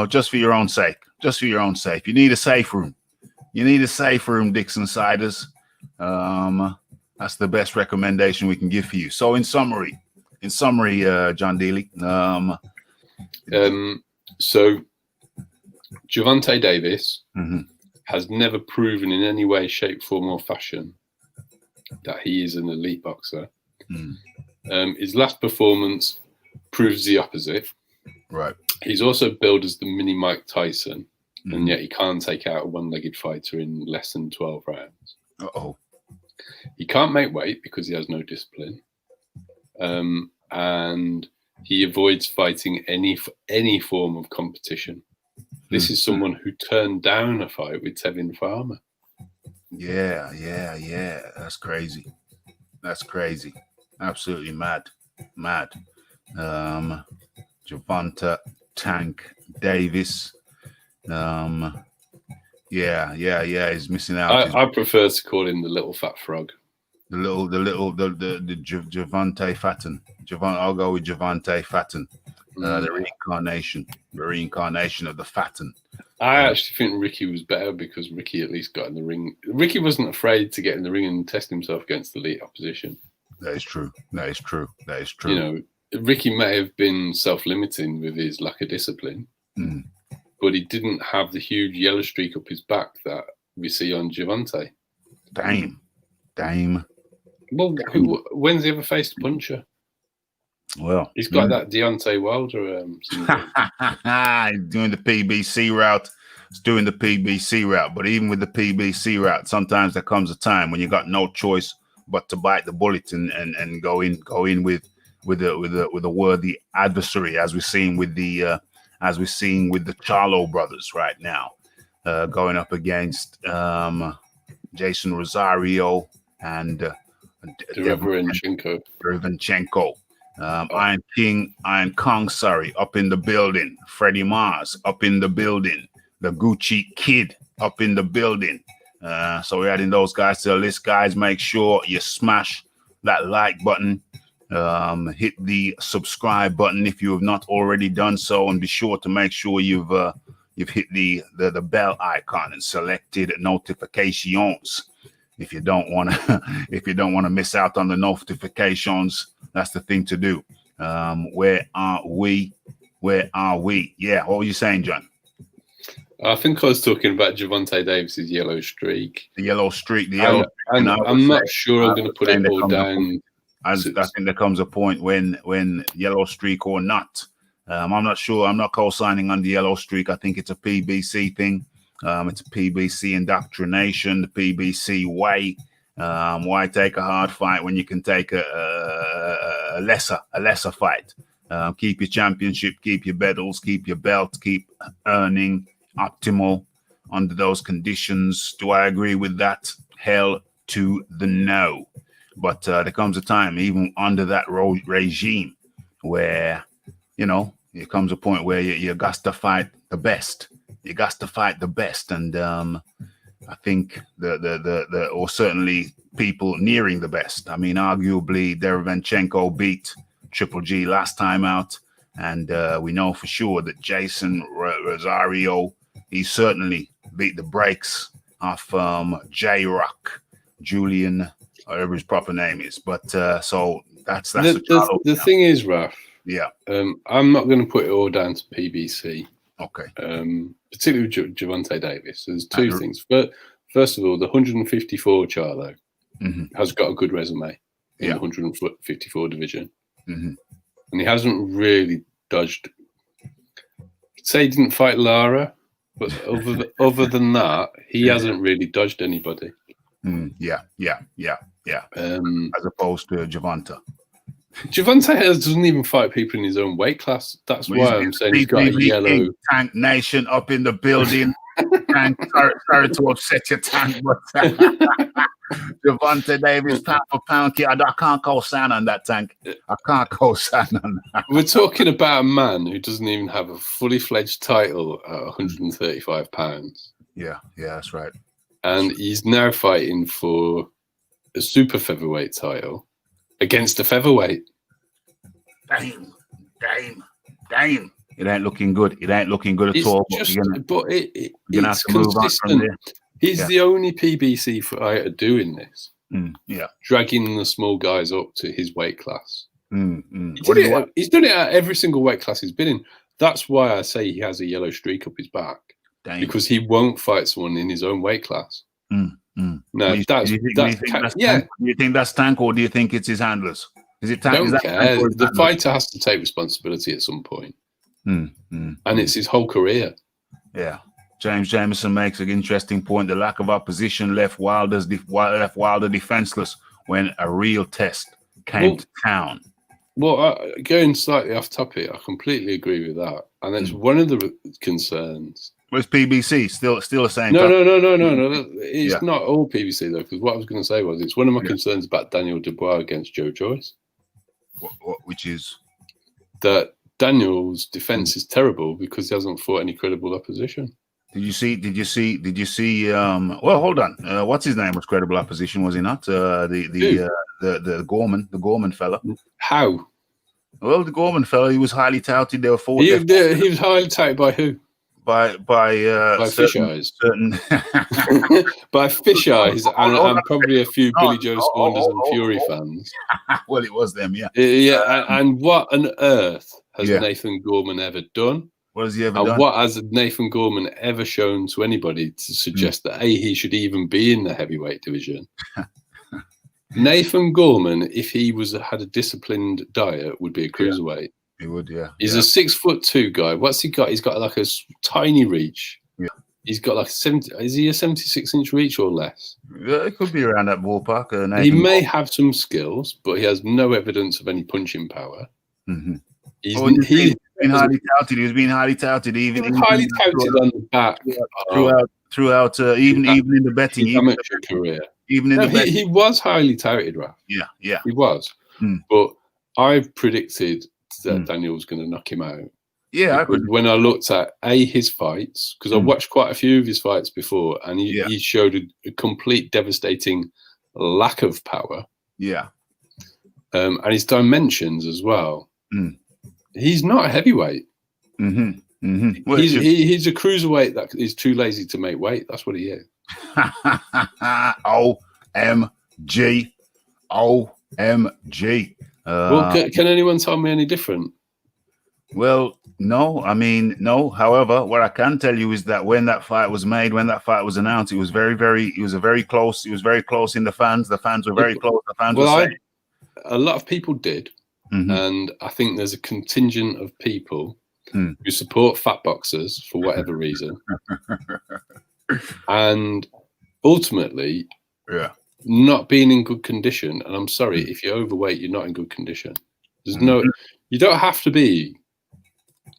A: Just for your own sake. Just for your own sake. You need a safe room. Dixon Siders. That's the best recommendation we can give for you. So, in summary, John Dealey.
B: So, Gervonta Davis has never proven in any way, shape, form, or fashion that he is an elite boxer. His last performance proves the opposite.
A: Right.
B: He's also billed as the mini Mike Tyson, and yet he can't take out a one-legged fighter in less than 12 rounds.
A: Uh-oh.
B: He can't make weight because he has no discipline. And he avoids fighting any form of competition. This is someone who turned down a fight with Tevin Farmer.
A: Yeah. That's crazy. Absolutely mad. Gervonta Tank Davis. He's missing out.
B: I prefer to call him the little fat frog.
A: The Gervonta Fatten. I'll go with Gervonta Fatten. The reincarnation of the Fatten.
B: I actually think Ricky was better because Ricky at least got in the ring. Ricky wasn't afraid to get in the ring and test himself against elite opposition.
A: That is true.
B: Ricky may have been self-limiting with his lack of discipline, but he didn't have the huge yellow streak up his back that we see on Gervonta.
A: Damn.
B: Well, when's he ever faced a puncher?
A: Well,
B: he's got that Deontay Wilder.
A: Doing the PBC route. It's doing the PBC route. But even with the PBC route, sometimes there comes a time when you got no choice but to bite the bullet and go in with a worthy adversary, as we're seeing with the Charlo brothers right now, going up against Jason Rosario and Derevyanchenko. Iron King, Iron Kong, up in the building. Freddie Mars up in the building. The Gucci Kid up in the building. So we're adding those guys to the list. Guys, make sure you smash that like button. Hit the subscribe button if you have not already done so, and be sure to make sure you've hit the bell icon and selected notifications. If you don't want to miss out on the notifications, that's the thing to do. Where are we? Yeah, what were you saying, John?
B: I think I was talking about Gervonta Davis's yellow streak.
A: The yellow streak.
B: I'm not sure I'm going to put it all down
A: I think there comes a point when yellow streak or not. I'm not sure. I'm not co-signing on the yellow streak. I think it's a PBC thing. It's a PBC indoctrination, the PBC way. Why take a hard fight when you can take a lesser fight? Keep your championship, keep your medals, keep your belt, keep earning optimal under those conditions. Do I agree with that? Hell to the no. But there comes a time, even under that regime, where, it comes a point where you got to fight the best. You got to fight the best. And I think or certainly people nearing the best. I mean, arguably, Derevyanchenko beat Triple G last time out. And we know for sure that Jason Rosario, he certainly beat the brakes off J-Rock, Julian, whatever his proper name is. But so that's
B: the thing is, Raf.
A: Yeah.
B: I'm not going to put it all down to PBC.
A: Okay.
B: Particularly with Gervonta Davis. There's two things. But first of all, the 154 Charlo has got a good resume in the 154 division. And he hasn't really dodged. Say he didn't fight Lara, but other than that, he hasn't really dodged anybody.
A: Yeah. As opposed to Gervonta.
B: Gervonta doesn't even fight people in his own weight class. That's why I'm saying he's got a yellow.
A: Tank Nation up in the building. Tank, sorry to upset your Tank, but Gervonta Davis, pound for pound, I can't co-sign on that, Tank. I can't co-sign on that.
B: We're talking about a man who doesn't even have a fully fledged title at 135 pounds.
A: Yeah, that's right.
B: And he's now fighting for a super featherweight title against a featherweight.
A: Damn. It ain't looking good. It ain't looking good at all.
B: It's consistent. Move on from there. He's the only PBC fighter doing this. Dragging the small guys up to his weight class. He's done it at every single weight class he's been in. That's why I say he has a yellow streak up his back. Damn. Because he won't fight someone in his own weight class. No, do
A: you think that's Tank, or do you think it's his handlers? Is it Tank?
B: Don't care. The fighter has to take responsibility at some point. And it's his whole career.
A: Yeah. James Jameson makes an interesting point. The lack of opposition left Wilder defenseless when a real test came to town.
B: Well, going slightly off topic, I completely agree with that. And it's one of the concerns.
A: Where's PBC? Still the same?
B: No. It's not all PBC, though, because what I was going to say was it's one of my concerns about Daniel Dubois against Joe Joyce.
A: Which is?
B: That Daniel's defense is terrible because he hasn't fought any credible opposition.
A: Did you see? Well, hold on. What's his name was credible opposition, was he not? The Gorman fella.
B: How?
A: Well, the Gorman fella, he was highly touted. They were forward.
B: He was highly touted by who?
A: By
B: Fish Eyes. By Fish Eyes and probably a few Billy Joe Saunders and Fury fans.
A: Well, it was them, yeah.
B: And what on earth has Nathan Gorman ever done?
A: What has he ever done?
B: And what has Nathan Gorman ever shown to anybody to suggest that he should even be in the heavyweight division? Nathan Gorman, if he had a disciplined diet, would be a cruiserweight.
A: He would, yeah.
B: He's a 6'2" guy. What's he got? He's got like a tiny reach.
A: Yeah.
B: He's got like 70. Is he a 76-inch reach or less?
A: Yeah, it could be around that ballpark.
B: He may have some skills, but he has no evidence of any punching power.
A: He's been highly touted. He was being highly touted, even
B: highly touted on the back
A: throughout even in the betting,
B: amateur career.
A: Even in the betting,
B: he was highly touted, Raf.
A: Yeah,
B: he was. But I predicted that Daniel was going to knock him out.
A: Yeah,
B: when I looked at his fights, because I watched quite a few of his fights before, and he showed a complete devastating lack of power.
A: Yeah,
B: and his dimensions as well. He's not a heavyweight. Well, he's a cruiserweight that is too lazy to make weight. That's what he is. OMG. Well, can anyone tell me any different?
A: Well, no. I mean, no. However, what I can tell you is that when that fight was made, when that fight was announced, it was very close. It was very close in the fans. The fans were very close. The fans were saying,
B: a lot of people did, and I think there's a contingent of people who support fat boxers for whatever reason, and ultimately, not being in good condition. And I'm sorry, if you're overweight, you're not in good condition. There's you don't have to be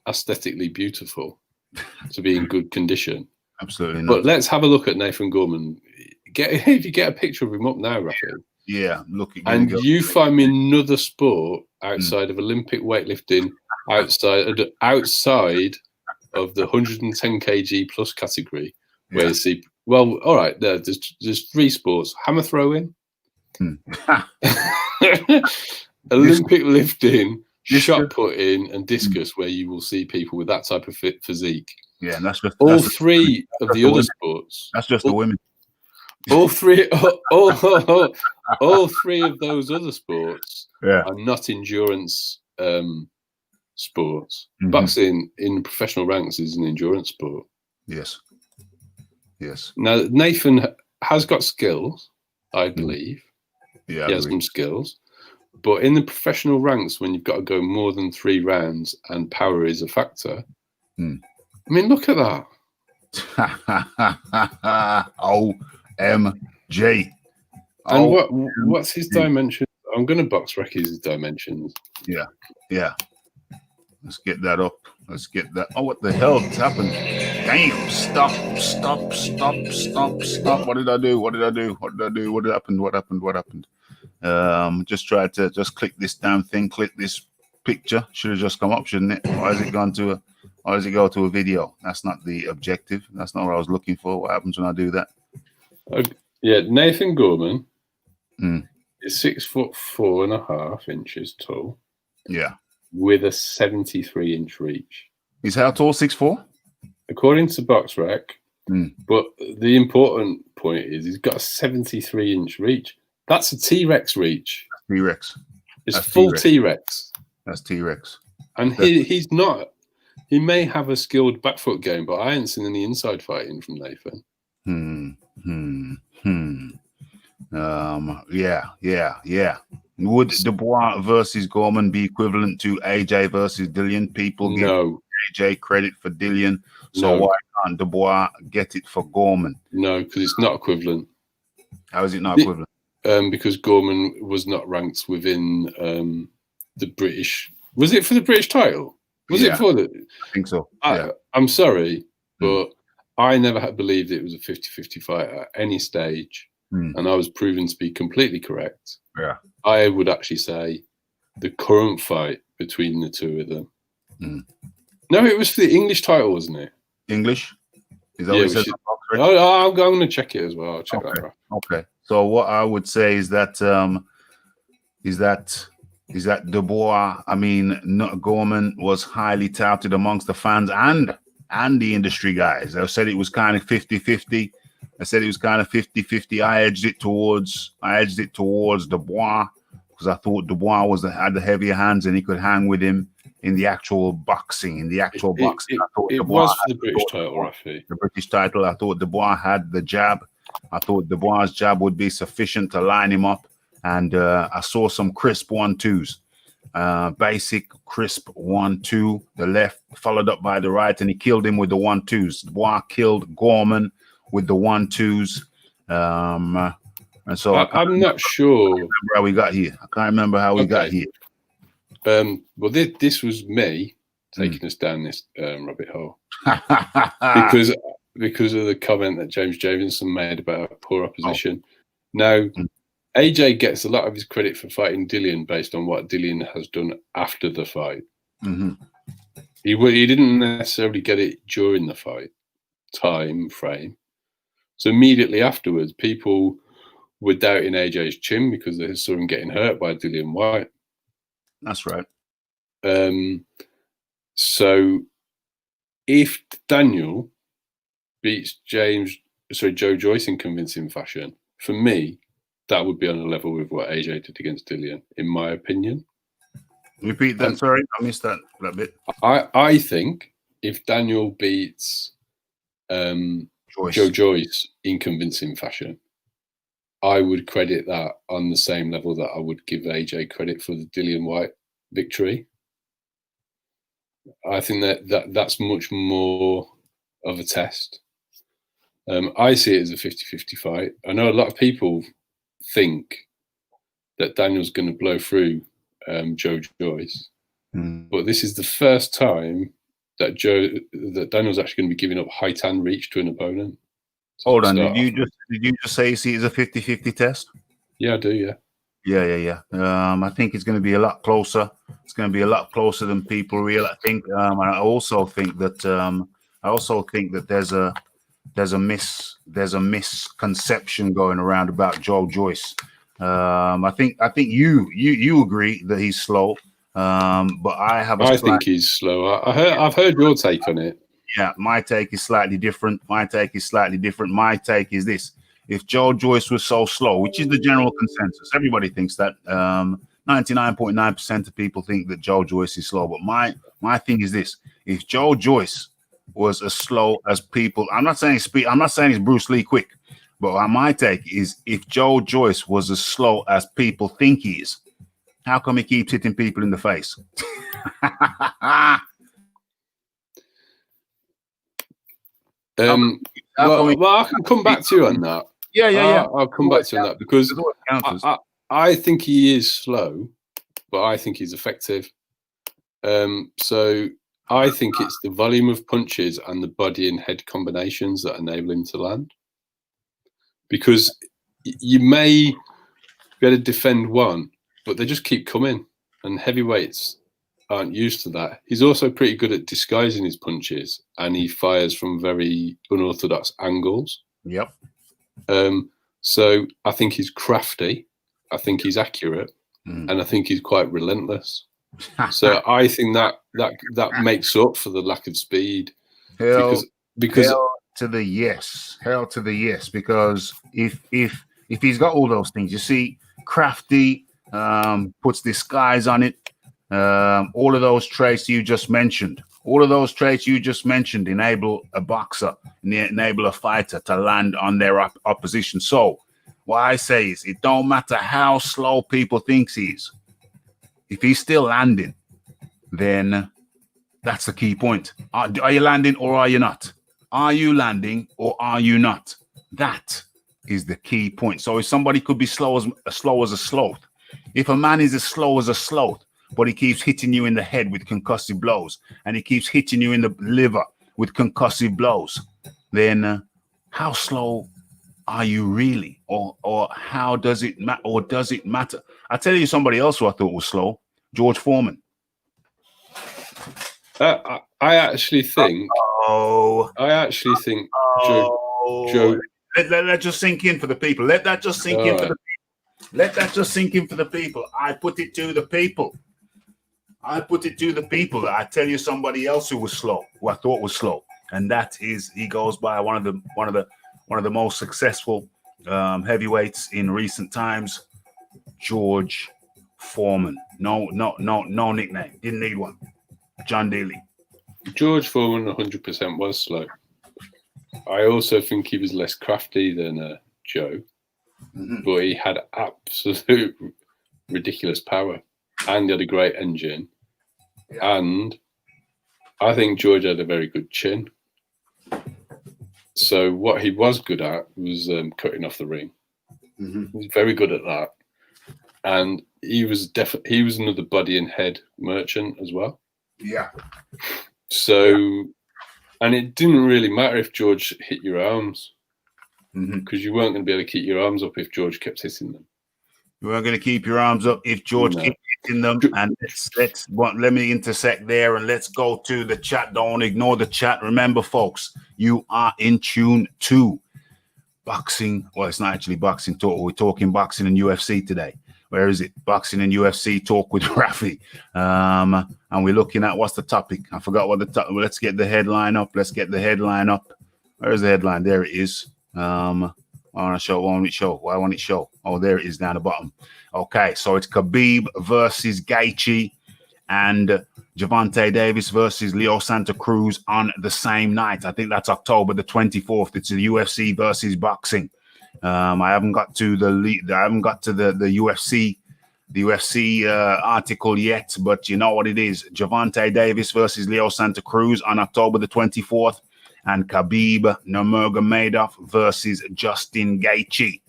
B: aesthetically beautiful to be in good condition.
A: Absolutely not.
B: But let's have a look at Nathan Gorman. If you get a picture of him up now, Rafi.
A: Yeah, look.
B: And you find me another sport outside of Olympic weightlifting, outside of the 110 kg plus category, where you see. Well, all right. There's 3 sports: hammer throwing, Olympic lifting, shot putting, and discus, where you will see people with that type of physique.
A: Yeah, and that's just
B: all 3 of the other sports.
A: That's just the women.
B: All 3 of those other sports are not endurance sports. Boxing in professional ranks is an endurance sport.
A: Yes.
B: Now, Nathan has got skills, I believe.
A: Yeah,
B: he has some skills. But in the professional ranks, when you've got to go more than 3 rounds and power is a factor, I mean, look at that.
A: OMG.
B: And what's his dimension? I'm going to box Recky's dimensions.
A: Yeah. Let's get that up. Let's get that. Oh, what the hell has happened? Damn, stop. What did I do? What happened? Just tried to click this damn thing, click this picture. Should have just come up, shouldn't it? Why has it go to a video? That's not the objective. That's not what I was looking for. What happens when I do that?
B: Nathan Gorman is 6'4.5" tall.
A: Yeah.
B: With a 73-inch reach.
A: He's how tall? 6'4"?
B: According to BoxRec. But the important point is he's got a 73-inch reach. That's a T-Rex reach.
A: T-Rex.
B: It's full T-Rex.
A: That's T-Rex.
B: And he's not. He may have a skilled back foot game, but I ain't seen any inside fighting from Nathan.
A: Yeah. Would Dubois versus Gorman be equivalent to AJ versus Dillian? People give AJ credit for Dillian, so why can't Dubois get it for Gorman?
B: No, because it's not equivalent.
A: How is it not equivalent?
B: Because Gorman was not ranked within the British. Was it for the British title? Was it for the?
A: I think so.
B: I'm sorry, but I never had believed it was a 50-50 fight at any stage, and I was proven to be completely correct.
A: Yeah.
B: I would actually say the current fight between the 2 of them. No, it was for the English title, wasn't it?
A: English? Is that what it says?
B: I'm going to check it as well. I'll check that.
A: Okay. So what I would say is that Dubois, I mean, Gorman was highly touted amongst the fans and the industry guys. I said it was kind of 50-50. I edged it towards Dubois because I thought Dubois had the heavier hands and he could hang with him in the actual boxing. I thought
B: it was for the British title, Rafi.
A: The British title. I thought Dubois had the jab. I thought Dubois' jab would be sufficient to line him up, and I saw some crisp 1-2s. Basic crisp 1-2. The left followed up by the right, and he killed him with the 1-2s. Dubois killed Gorman with the 1-2s. And so
B: I'm not sure
A: how we got here. I can't remember how we got here.
B: Well, this was me taking us down this rabbit hole because of the comment that James Jamieson made about poor opposition. Now, AJ gets a lot of his credit for fighting Dillian based on what Dillian has done after the fight. He didn't necessarily get it during the fight time frame. So immediately afterwards, people were doubting AJ's chin because they saw him getting hurt by Dillian White.
A: That's right.
B: So if Daniel beats Joe Joyce in convincing fashion, for me, that would be on a level with what AJ did against Dillian, in my opinion.
A: Repeat that. Sorry, I missed that bit.
B: I think if Daniel beats Joe Joyce in convincing fashion, I would credit that on the same level that I would give AJ credit for the Dillian White victory. I think that's much more of a test. I see it as a 50-50 fight. I know a lot of people think that Daniel's going to blow through Joe Joyce, but this is the first time that Daniel's actually going to be giving up height and reach to an opponent.
A: Hold on, did you just say you see it as a 50-50 test?
B: Yeah, I do. Yeah.
A: I think it's going to be a lot closer. It's going to be a lot closer than people really think. I also think that there's a misconception going around about Joe Joyce. I think you agree that he's slow, but I
B: think he's slow. I've heard your take on it.
A: Yeah, my take is slightly different. My take is this: if Joe Joyce was so slow, which is the general consensus, everybody thinks that. 99.9% of people think that Joe Joyce is slow. But my thing is this: if Joe Joyce was as slow as people, I'm not saying he's Bruce Lee quick, but my take is if Joe Joyce was as slow as people think he is, how come he keeps hitting people in the face?
B: Well, I can come back to you on that.
A: Yeah.
B: I'll come back to you on that because I think he is slow, but I think he's effective. So I think it's the volume of punches and the body and head combinations that enable him to land. Because you may be able to defend one, but they just keep coming, and heavyweights aren't used to that. He's also pretty good at disguising his punches, and he fires from very unorthodox angles.
A: Yep.
B: So I think he's crafty. I think he's accurate, and I think he's quite relentless. So I think that makes up for the lack of speed. Because
A: hell to the yes, because if he's got all those things, you see, crafty, puts disguise on it. All of those traits you just mentioned enable a boxer, enable a fighter to land on their opposition. So what I say is, it don't matter how slow people think he is. If he's still landing, then that's the key point. Are you landing or are you not? Are you landing or are you not? That is the key point. So if somebody could be slow as a sloth, if a man is as slow as a sloth, but he keeps hitting you in the head with concussive blows, and he keeps hitting you in the liver with concussive blows, then how slow are you really? Or how does it matter? Or does it matter? I tell you somebody else who I thought was slow, George Foreman.
B: I actually think Joe.
A: Let that just sink in for the people. Let that just sink in for the people. Let that just sink in for the people. I put it to the people. I tell you somebody else who was slow, who I thought was slow, and that is, he goes by one of the most successful heavyweights in recent times, George Foreman. No nickname. Didn't need one. John Daly.
B: George Foreman 100% was slow. I also think he was less crafty than Joe, but he had absolute ridiculous power, and he had a great engine. And I think George had a very good chin. So what he was good at was cutting off the ring. He was very good at that, and he was another body and head merchant as well.
A: Yeah.
B: So, and it didn't really matter if George hit your arms, because you weren't going to be able to keep your arms up if George kept hitting them.
A: You weren't going to keep your arms up if George kept hitting them. And let me intersect there, and let's go to the chat. Don't ignore the chat. Remember, folks, you are in tune to boxing. Well, it's not actually boxing talk. We're talking boxing and UFC today. Where is it? Boxing and UFC talk with Rafi. And we're looking at, what's the topic? I forgot what the topic. Let's get the headline up. Where's the headline? There it is. Why won't it show? Oh, there it is down the bottom. Okay, so it's Khabib versus Gaethje and Gervonta Davis versus Leo Santa Cruz on the same night. I think that's October the 24th. It's the UFC versus boxing. I haven't got to the UFC article yet, but you know what it is. Gervonta Davis versus Leo Santa Cruz on October the 24th, and Khabib Nurmagomedov versus Justin Gaethje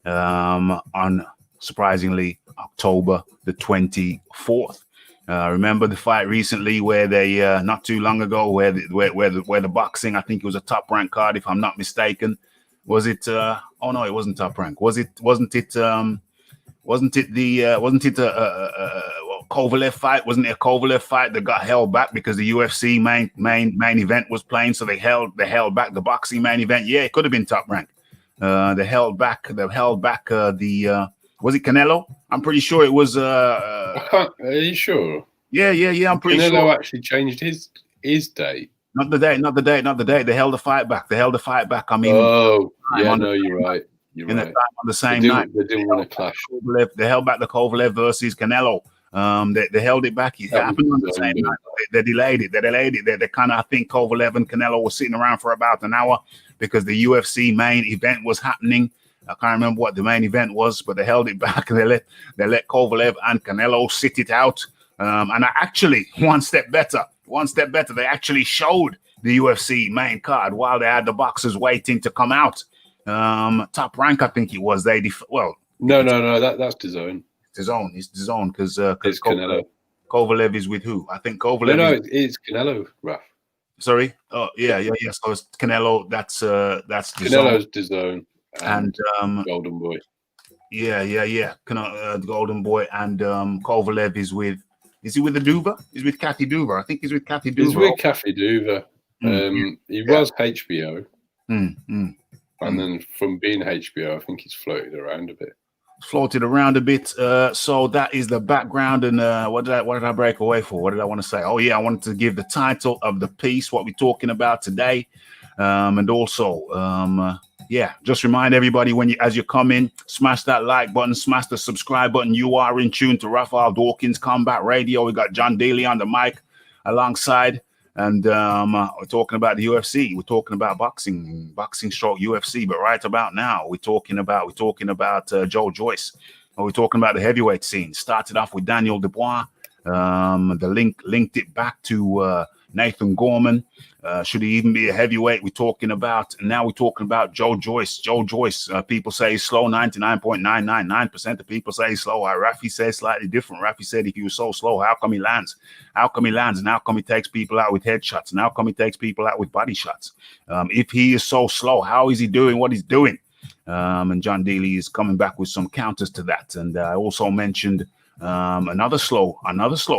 A: on, surprisingly, October the 24th. Remember the fight recently where they not too long ago where the boxing, I think it was a top ranked card if I'm not mistaken. Was it? Oh no, it wasn't top rank. Wasn't it a Kovalev fight? Wasn't it a Kovalev fight that got held back because the UFC main event was playing? So they held back the boxing main event. Yeah, it could have been top rank. They held back the. Was it Canelo? I'm pretty sure it was.
B: Are you sure?
A: Yeah. I'm pretty sure.
B: Canelo actually changed his date.
A: Not the date. They held the fight back. I mean.
B: Oh, yeah. No, you're right.
A: You're right. On the same night.
B: They didn't want to clash.
A: They held back the Kovalev versus Canelo. They held it back. It happened on the same night. They delayed it. They kind of, I think Kovalev and Canelo were sitting around for about an hour because the UFC main event was happening. I can't remember what the main event was, but they held it back. They let Kovalev and Canelo sit it out. And actually, one step better. They actually showed the UFC main card while they had the boxers waiting to come out. Top rank, I think it was. No,
B: that's DAZN.
A: It's DAZN because
B: Canelo.
A: Kovalev is with who? I think Kovalev.
B: No, it's Canelo, Raf.
A: Sorry. Oh, yeah. So it's Canelo. That's DAZN.
B: Canelo's DAZN.
A: And
B: Golden Boy.
A: Yeah. Golden Boy and Kovalev is with. Is he with the Duva? He's with Kathy Duva. I think he's with Kathy Duva.
B: He's with Kathy Duva. He was HBO. And then from being HBO, I think he's floated around a bit. So that is the background. And what did I break away for? What did I want to say? Oh yeah, I wanted to give the title of the piece, what we're talking about today, and also just remind everybody as you come in, smash that like button, smash the subscribe button. You are in tune to Raphael Dawkins Combat Radio. We got John Daly on the mic alongside. And we're talking about the UFC. We're talking about boxing stroke UFC. But right about now, we're talking about Joe Joyce. We're talking about the heavyweight scene. Started off with Daniel Dubois. The linked it back to Nathan Gorman. Should he even be a heavyweight? We're talking about Joe Joyce. Joe Joyce, people say he's slow. 99.999% of people say he's slow. Rafi says slightly different. Rafi said if he was so slow, how come he lands? And how come he takes people out with headshots? And how come he takes people out with body shots? If he is so slow, how is he doing what he's doing? And John Daly is coming back with some counters to that. And I also mentioned another slow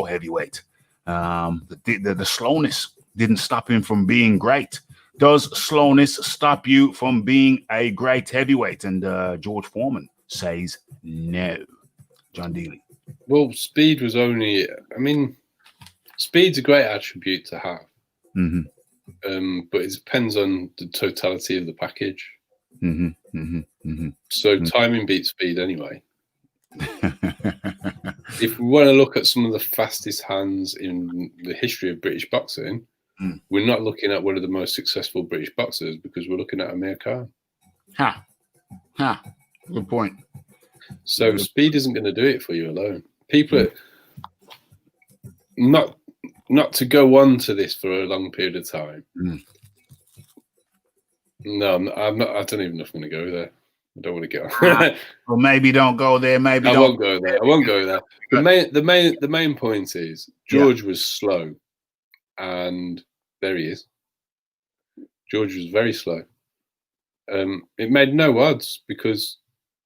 B: heavyweight. The slowness didn't stop him from being great. Does slowness stop you from being a great heavyweight? And George Foreman says no. John Daly. Well, speed was speed's a great attribute to have. But it depends on the totality of the package. So timing beats speed anyway. If we want to look at some of the fastest hands in the history of British boxing, we're not looking at one of the most successful British boxers because we're looking at Amir Khan.
A: Good point.
B: So speed isn't going to do it for you alone. People, not to go on to this for a long period of time. No, I'm not. I don't even know if I'm going to go there. I don't want to go.
A: Well, maybe don't go there. I
B: won't go there. The main point is George was slow, and there he is. George was very slow. It made no odds because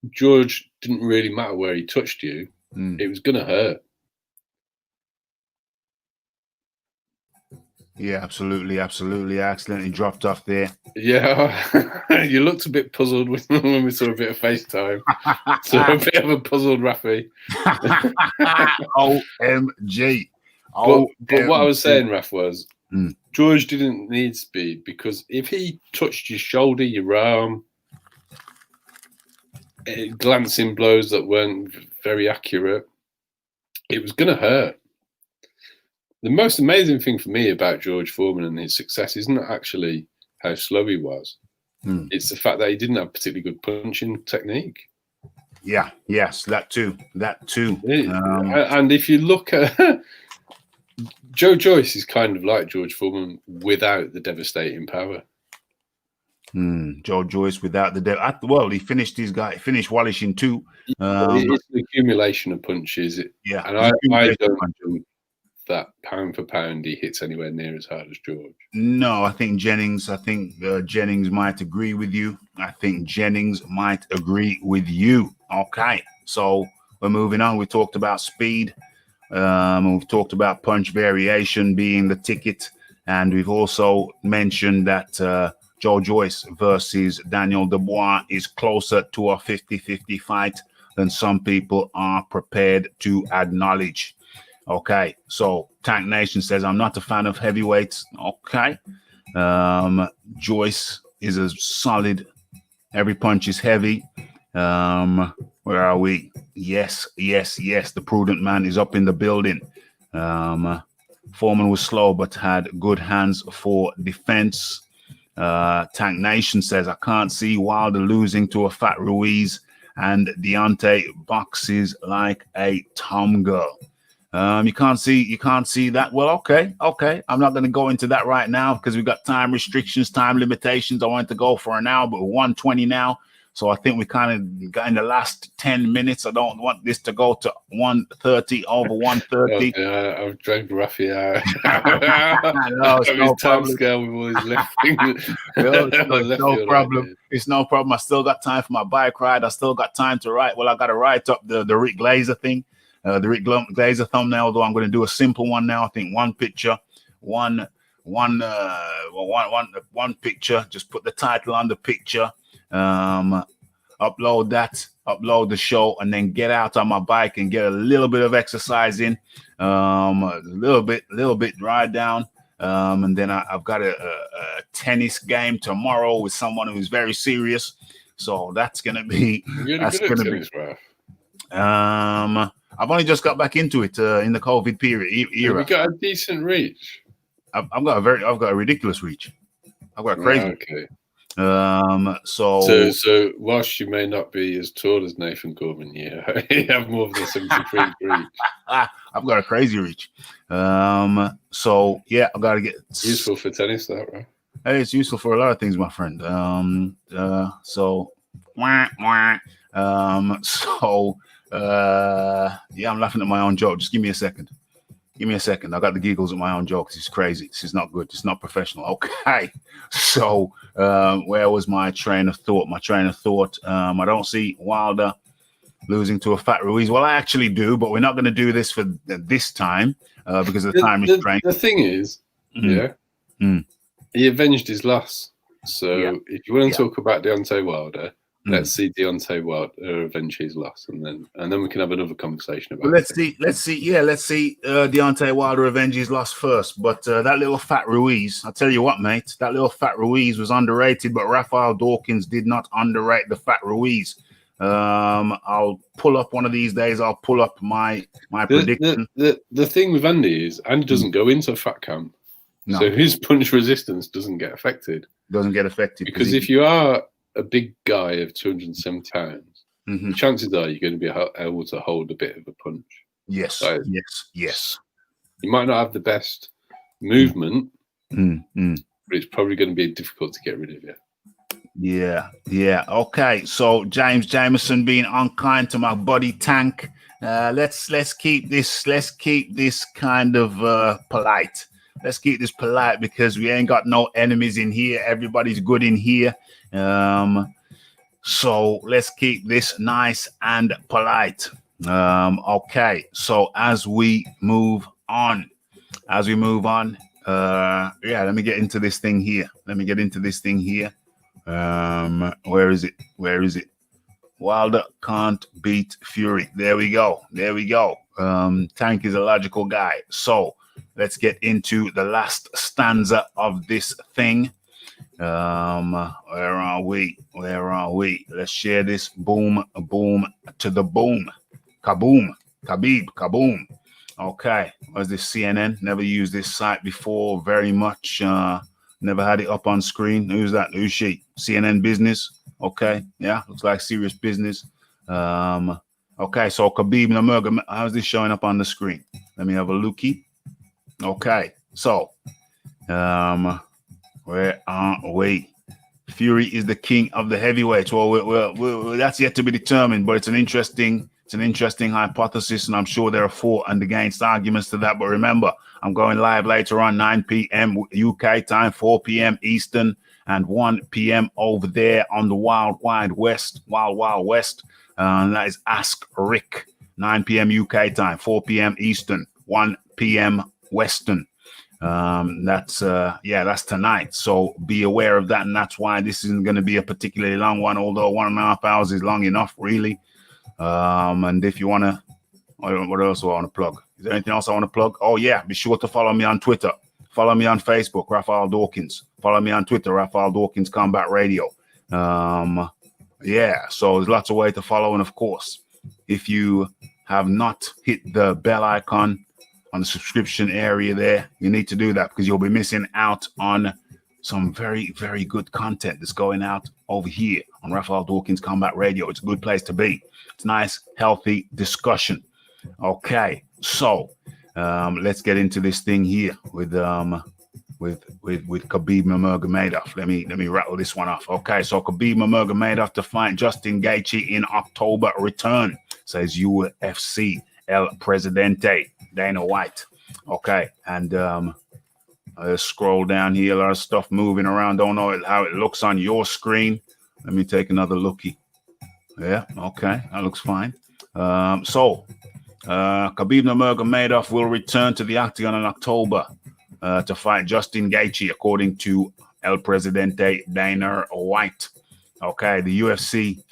B: George didn't really matter where he touched you. It was going to hurt.
A: Yeah, absolutely. I accidentally dropped off there.
B: Yeah, you looked a bit puzzled when we saw a bit of FaceTime. So a bit of a puzzled Rafi.
A: OMG.
B: But what I was saying, Raf, was George didn't need speed because if he touched your shoulder, your arm, glancing blows that weren't very accurate, it was going to hurt. The most amazing thing for me about George Foreman and his success isn't actually how slow he was. It's the fact that he didn't have particularly good punching technique.
A: Yeah, yes, that too.
B: And if you look at Joe Joyce is kind of like George Foreman without the devastating power.
A: Joe Joyce without the he finished finished Wallish in 2.
B: It's the accumulation of punches. And I don't think that pound for pound he hits anywhere near as hard as George.
A: No, I think Jennings might agree with you. Okay, so we're moving on. We talked about speed. We've talked about punch variation being the ticket, and we've also mentioned that Joe Joyce versus Daniel Dubois is closer to a 50-50 fight than some people are prepared to acknowledge. Okay, so Tank Nation says, I'm not a fan of heavyweights. Okay. Joyce is a solid, every punch is heavy. Where are we? Yes. The prudent man is up in the building. Foreman was slow, but had good hands for defense. Tank Nation says, I can't see Wilder losing to a fat Ruiz, and Deontay boxes like a tom girl. You can't see that. Well, okay. I'm not going to go into that right now because we've got time restrictions, time limitations. I wanted to go for an hour, but we're 1:20 now. So I think we kind of got in the last 10 minutes. I don't want this to go to 1:30 over 1:30.
B: Okay, I've drank Raffia.
A: No, it's no
B: time scale with all his left fingers.
A: No problem. It's no problem. I still got time for my bike ride. I still got time to write. Well, I got to write up the Rick Glazer thing. The Rick Glazer thumbnail, though I'm going to do a simple one now. I think one picture, one picture. Just put the title on the picture. Upload the show, and then get out on my bike and get a little bit of exercise in. A little bit ride down. And then I've got a tennis game tomorrow with someone who's very serious. So that's gonna be. I've only just got back into it in the COVID period era.
B: You got a decent reach.
A: I've got a ridiculous reach. I've got a crazy.
B: Okay.
A: So
B: whilst you may not be as tall as Nathan Corbin, you have more of the 73 reach.
A: I've got a crazy reach. So yeah, I've got to get
B: useful for tennis, that right?
A: Hey, it's useful for a lot of things, my friend. Yeah, I'm laughing at my own joke. Just give me a second. I got the giggles at my own joke. This is crazy. This is not good. It's not professional. Okay. So where was my train of thought? I don't see Wilder losing to a fat Ruiz. Well, I actually do, but we're not going to do this for this time because of the time restraint.
B: The thing is, he avenged his loss. So if you want to talk about Deontay Wilder, let's see Deontay Wilder avenge his loss, and then we can have another conversation about.
A: Well, let's see Deontay Wilder avenge his loss first. But that little fat Ruiz, I'll tell you what, mate, that little fat Ruiz was underrated, but Rafael Dawkins did not underrate the fat Ruiz. I'll pull up one of these days. I'll pull up my prediction.
B: The thing with Andy is Andy doesn't go into fat camp, so his punch resistance doesn't get affected. Because if you are a big guy of 270 pounds, the chances are you're going to be able to hold a bit of a punch.
A: Yes,
B: so
A: yes.
B: You might not have the best movement, but it's probably going to be difficult to get rid of you.
A: Yeah. Okay, so James Jameson being unkind to my buddy Tank. Let's keep this kind of polite. Let's keep this polite because we ain't got no enemies in here. Everybody's good in here. So let's keep this nice and polite. Okay. So as we move on, let me get into this thing here. Where is it? Wilder can't beat Fury. There we go. Tank is a logical guy. So let's get into the last stanza of this thing. Where are we? Let's share this. Boom to the boom. Khabib, kaboom. Okay, was this CNN? Never used this site before. Very much Never had it up on screen. Who's that? Who's she? CNN Business. Okay. Yeah. Looks like serious business. Okay. So Khabib Nurmagomedov. How's this showing up on the screen? Let me have a lookie. Okay. So, where are we? Fury is the king of the heavyweights. Well, that's yet to be determined, but it's an interesting hypothesis, and I'm sure there are for and against arguments to that. But remember, I'm going live later on, 9 p.m. UK time, 4 p.m. Eastern, and 1 p.m. over there on the Wild West. And that is Ask Rick, 9 p.m. UK time, 4 p.m. Eastern, 1 p.m. Western. That's tonight. So be aware of that, and that's why this isn't going to be a particularly long one, although 1.5 hours is long enough, really. And if you want to, what else do I want to plug? Is there anything else I want to plug? Oh yeah, be sure to follow me on Twitter. Follow me on Facebook, Raphael Dawkins. Follow me on Twitter, Raphael Dawkins Combat Radio. Yeah, so there's lots of ways to follow, and of course, if you have not hit the bell icon on the subscription area there, you need to do that, because you'll be missing out on some very, very good content that's going out over here on Raphael Dawkins Combat Radio. It's a good place to be. It's nice, healthy discussion. Okay, so let's get into this thing here with Khabib Nurmagomedov. Let me rattle this one off. Okay, so Khabib Nurmagomedov to fight Justin Gaethje in October return, says UFC El Presidente Dana White. Okay, and I scroll down here, a lot of stuff moving around. Don't know how it looks on your screen. Let me take another lookie. Yeah, okay, that looks fine. So Khabib Nurmagomedov will return to the octagon in October to fight Justin Gaethje, according to El Presidente Dana White. Okay, the UFC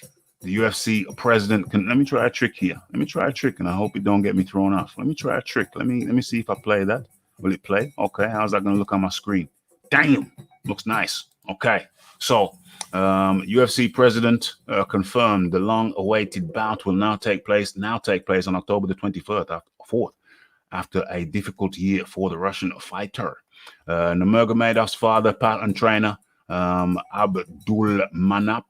A: president let me try a trick here. Let me try a trick, and I hope it don't get me thrown off. Let me try a trick. Let me see if I play that. Will it play? Okay, how's that going to look on my screen? Damn, looks nice. Okay, so UFC president confirmed the long-awaited bout will now take place on October the 4th, after a difficult year for the Russian fighter. Nurmagomedov's father, and trainer, Abdulmanap,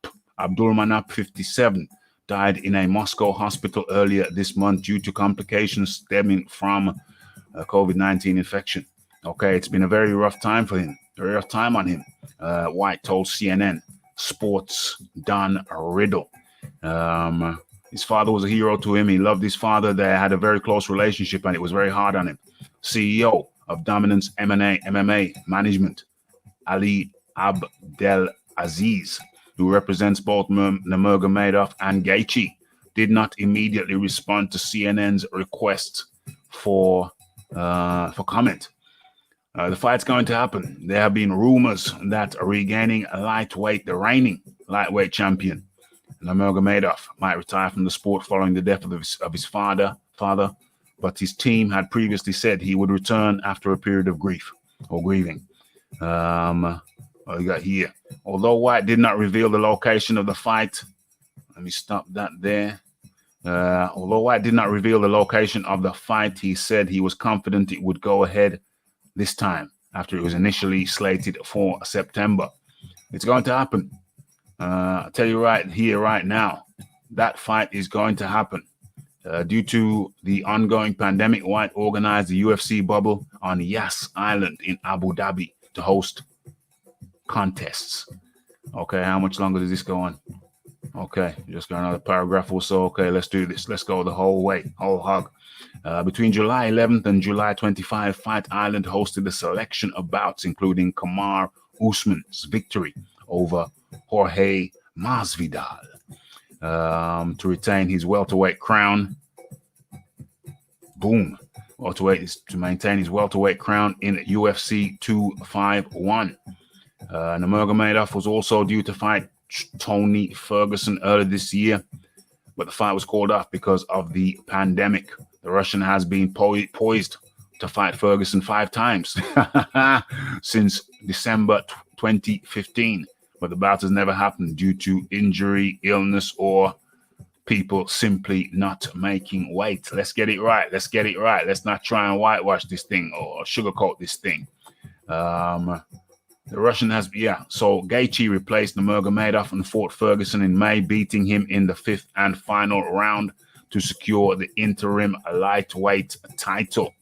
A: 57, died in a Moscow hospital earlier this month due to complications stemming from COVID-19 infection. Okay, it's been a very rough time for him, very rough time on him, White told CNN Sports Don Riddle. His father was a hero to him. He loved his father. They had a very close relationship, and it was very hard on him. CEO of Dominance MMA Management, Ali Abdelaziz, who represents both Nurmagomedov and Gaethje, did not immediately respond to CNN's request for comment. The fight's going to happen. There have been rumors that regaining the reigning lightweight champion, Nurmagomedov, might retire from the sport following the death of his father, but his team had previously said he would return after a period of grieving. What we got here? Although White did not reveal the location of the fight, let me stop that there. Although White did not reveal the location of the fight, he said he was confident it would go ahead this time after it was initially slated for September. It's going to happen. I'll tell you right here, right now, that fight is going to happen. Due to the ongoing pandemic, White organized the UFC bubble on Yas Island in Abu Dhabi to host contests. Okay, how much longer does this go on? Okay, just got another paragraph or so. Okay, let's do this. Let's go the whole way, whole hog. Between July 11th and July 25, Fight Island hosted a selection of bouts, including Kamaru Usman's victory over Jorge Masvidal to retain his welterweight crown. Boom. To maintain his welterweight crown in UFC 251. Nurmagomedov was also due to fight Tony Ferguson earlier this year, but the fight was called off because of the pandemic. The Russian has been poised to fight Ferguson 5 times since December 2015, but the bout has never happened due to injury, illness, or people simply not making weight. Let's get it right. Let's get it right. Let's not try and whitewash this thing or sugarcoat this thing. The Russian has, So Gaethje replaced Nurmagomedov and fought Ferguson in May, beating him in the 5th and final round to secure the interim lightweight title.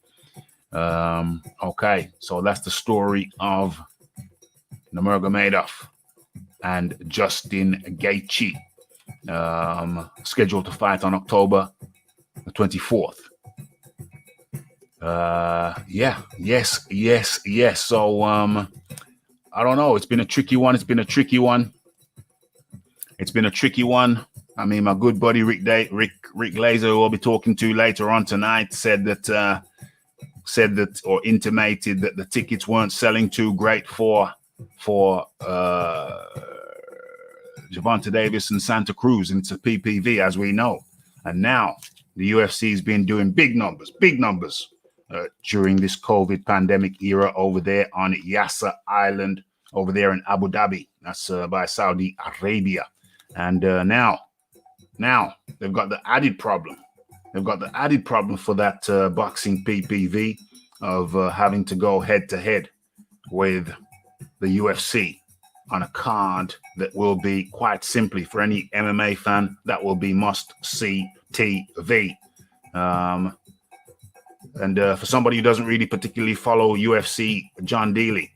A: Okay, so that's the story of Nurmagomedov and Justin Gaethje, scheduled to fight on October the 24th. Yes. So I don't know. It's been a tricky one. I mean, my good buddy Rick Glazer, who I'll be talking to later on tonight, said that or intimated that the tickets weren't selling too great for Gervonta Davis and Santa Cruz, and it's a PPV, as we know. And now the UFC has been doing big numbers during this COVID pandemic era over there on Yasser Island, over there in Abu Dhabi. That's by Saudi Arabia. And now they've got the added problem. For that boxing PPV of having to go head-to-head with the UFC on a card that will be, quite simply, for any MMA fan, that will be must-see TV. And for somebody who doesn't really particularly follow UFC, John Dealey,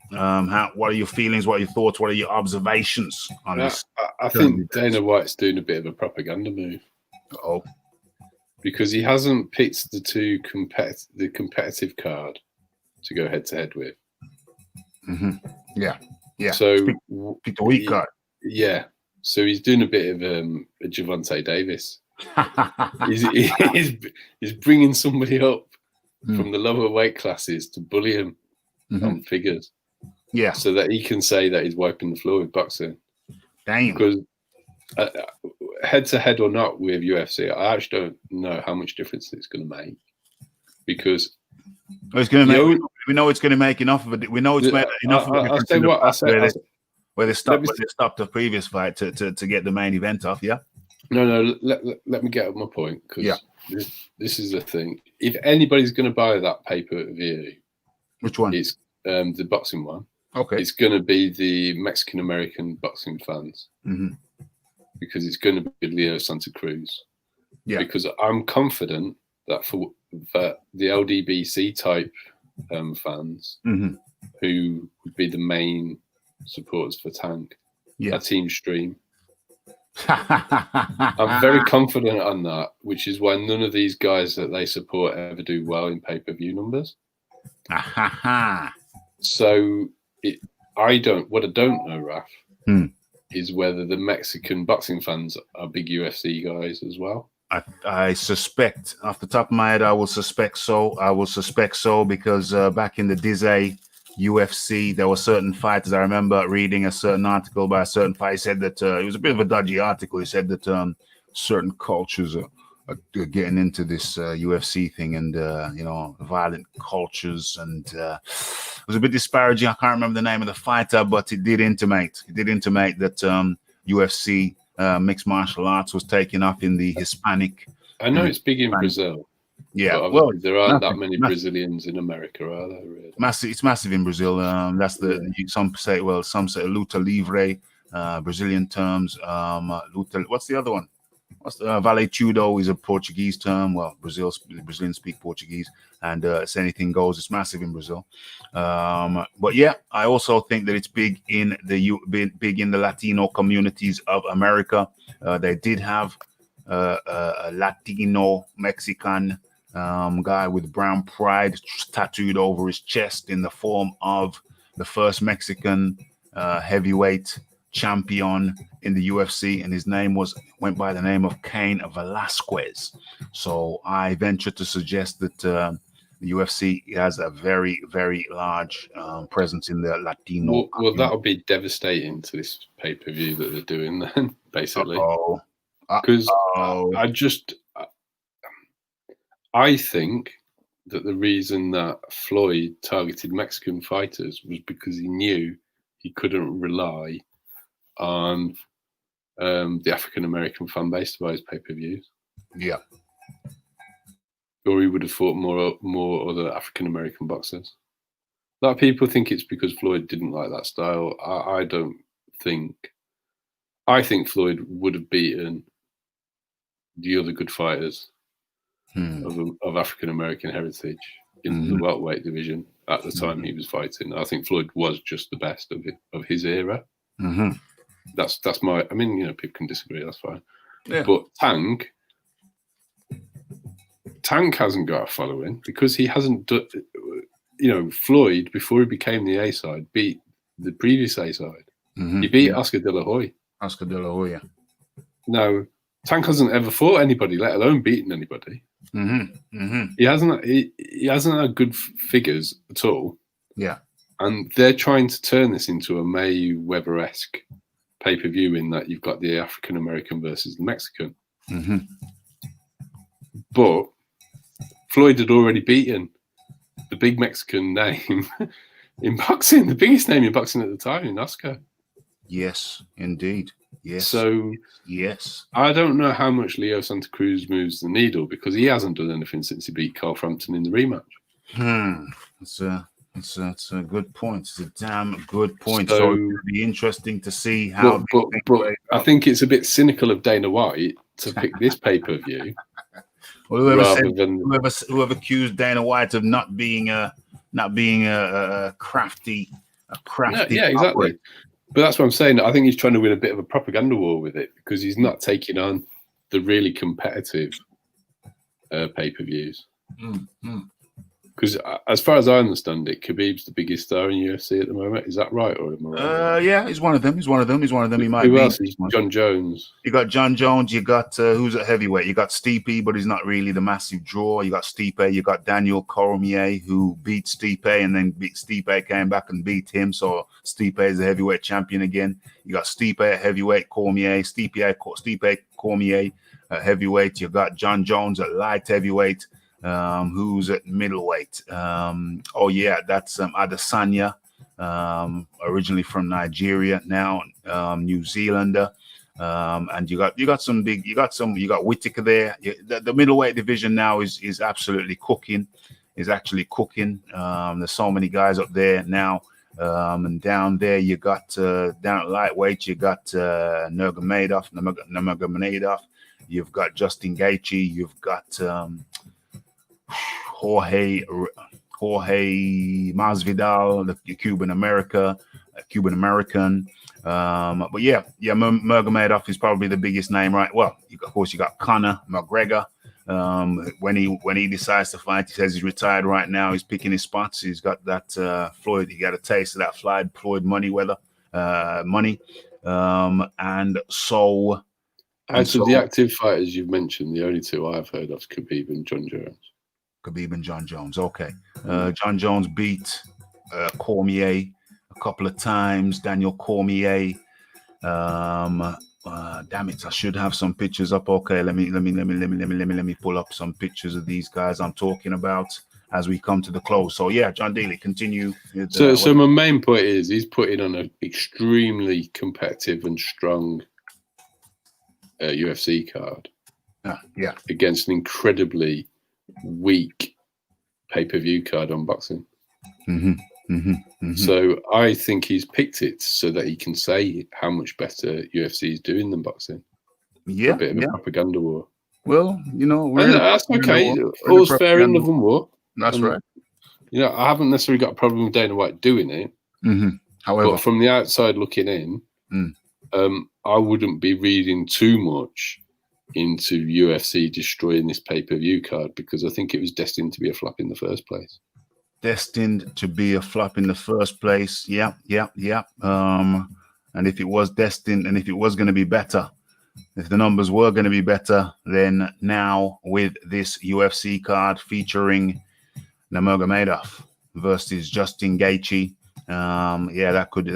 A: what are your feelings? What are your thoughts? What are your observations on this?
B: I think Dana White's doing a bit of a propaganda move.
A: Oh,
B: because he hasn't picked the competitive card to go head to head with.
A: Mm-hmm. Yeah.
B: So
A: pick the weak card.
B: Yeah. So he's doing a bit of a Gervonta Davis. he's bringing somebody up from the lower weight classes to bully him on figures.
A: Yeah.
B: So that he can say that he's wiping the floor with boxing.
A: Damn.
B: Because head to head or not with UFC, I actually don't know how much difference it's going to make. Because
A: it's going to make. We know it's going to make enough of it. We know it's made enough of a difference. Where they stopped the previous fight to get the main event off. Yeah.
B: No. Let me get up my point, because this is the thing. If anybody's going to buy that pay-per-view,
A: which one?
B: It's the boxing one.
A: Okay.
B: It's going to be the Mexican American boxing fans, because it's going to be Leo Santa Cruz. Yeah. Because I'm confident that for the LDBC type fans, who would be the main supporters for Tank, a team stream. I'm very confident on that, which is why none of these guys that they support ever do well in pay-per-view numbers. So what I don't know, Raf, is whether the Mexican boxing fans are big UFC guys as well.
A: I suspect, off the top of my head, I will suspect so because back in the Dizay UFC, there were certain fighters. I remember reading a certain article by a certain fighter. He said that it was a bit of a dodgy article. He said that certain cultures are getting into this UFC thing, and violent cultures, and it was a bit disparaging. I can't remember the name of the fighter, but it did intimate that UFC mixed martial arts was taking off in the Hispanic.
B: I know it's big in Brazil.
A: Yeah,
B: well, there aren't that many Brazilians in America, are there? Really?
A: It's massive in Brazil. That's some say luta livre, Brazilian terms. Luta. What's the other one? Vale Tudo is a Portuguese term. Well, Brazilians speak Portuguese, and it's anything goes. It's massive in Brazil. But yeah, I also think that it's big in the Latino communities of America. They did have a Latino Mexican guy with brown pride tattooed over his chest in the form of the first Mexican heavyweight champion in the UFC, and his name went by the name of Cain Velasquez. So I venture to suggest that the UFC has a very, very large presence in the Latino.
B: Well, that'll be devastating to this pay-per-view that they're doing then, basically. Because I think that the reason that Floyd targeted Mexican fighters was because he knew he couldn't rely on the African-American fan base to buy his pay-per-views.
A: Yeah.
B: Or he would have fought more other African-American boxers. A lot of people think it's because Floyd didn't like that style. I don't think. I think Floyd would have beaten the other good fighters of African American heritage in the welterweight division at the time he was fighting. I think Floyd was just the best of his era. That's my. I mean, people can disagree. That's fine. Yeah. But Tank hasn't got a following because he hasn't done. Floyd, before he became the A-side, beat the previous A-side. He beat Oscar De La Hoya.
A: Oscar De La Hoya.
B: No, Tank hasn't ever fought anybody, let alone beaten anybody. He hasn't had good figures at all.
A: Yeah.
B: And they're trying to turn this into a Mayweather-esque pay-per-view in that you've got the African-American versus the Mexican. But Floyd had already beaten the big Mexican name in boxing, the biggest name in boxing at the time, in Oscar.
A: Yes, indeed. Yes.
B: So,
A: yes,
B: I don't know how much Leo Santa Cruz moves the needle because he hasn't done anything since he beat Carl Frampton in the rematch.
A: It's a good point. It's a damn good point. So it'll be interesting to see how.
B: But I think it's a bit cynical of Dana White to pick this pay-per-view.
A: Well, whoever accused Dana White of not being a crafty.
B: Yeah, exactly. Operator. But that's what I'm saying. I think he's trying to win a bit of a propaganda war with it because he's not taking on the really competitive pay-per-views. Because as far as I understand it, Khabib's the biggest star in UFC at the moment. Is that right? Or am I right?
A: Yeah, he's one of them. He might
B: Who
A: be.
B: else is John Jones?
A: You got John Jones. You got who's at heavyweight? You got Stipe, but he's not really the massive draw. You got Stipe. You got Daniel Cormier, who beat Stipe, and then Stipe came back and beat him. So Stipe is a heavyweight champion again. You got Stipe at heavyweight, Stipe Cormier at heavyweight. You got John Jones at light heavyweight. Who's at middleweight? That's Adesanya, originally from Nigeria, now New Zealander. And you got Whittaker there. The middleweight division now is absolutely cooking. Is actually cooking. There's so many guys up there now. And down there you got down at lightweight you got Nurmagomedov. You've got Justin Gaethje. You've got Jorge Masvidal, the Cuban American. But yeah, Nurmagomedov is probably the biggest name, right? Well, of course you got Conor McGregor. When he decides to fight, he says he's retired right now. He's picking his spots. He's got that Floyd. He got a taste of that Floyd money. And so.
B: Out of the active fighters you've mentioned, the only two I've heard of is Khabib and John Jones.
A: Okay. John Jones beat Cormier a couple of times. Daniel Cormier. Damn it! I should have some pictures up. Okay, let me pull up some pictures of these guys I'm talking about as we come to the close. So yeah, John Daly, continue.
B: So my main point is he's putting on an extremely competitive and strong UFC card. Against an incredibly weak pay-per-view card on boxing. So I think he's picked it so that he can say how much better UFC is doing than boxing. A bit of a propaganda war.
A: Well,
B: that's okay. All's fair in love and war.
A: That's right.
B: I haven't necessarily got a problem with Dana White doing it.
A: However,
B: but from the outside looking in, I wouldn't be reading too much into UFC destroying this pay-per-view card because I think it was destined to be a flop in the first place.
A: Yeah. And if it was destined, and if it was going to be better, if the numbers were going to be better, then now with this UFC card featuring Nurmagomedov versus Justin Gaethje, that could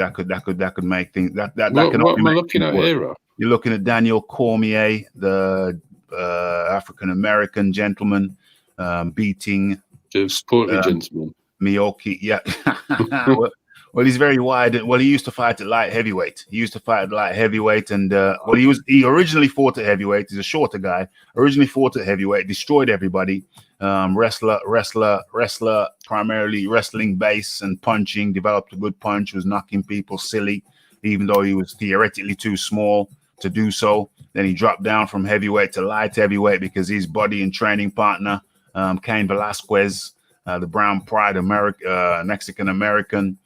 A: make things that
B: what
A: can
B: am I looking at here?
A: You're looking at Daniel Cormier, the African American gentleman, beating
B: the sporty gentleman.
A: Miyoki. Yeah. Well, he's very wide. Well, he used to fight at light heavyweight. And he originally fought at heavyweight. He's a shorter guy. Originally fought at heavyweight, destroyed everybody. Wrestler, primarily wrestling base and punching. Developed a good punch. Was knocking people silly, even though he was theoretically too small to do so. Then he dropped down from heavyweight to light heavyweight because his buddy and training partner, Cain Velasquez, the Brown Pride Mexican American.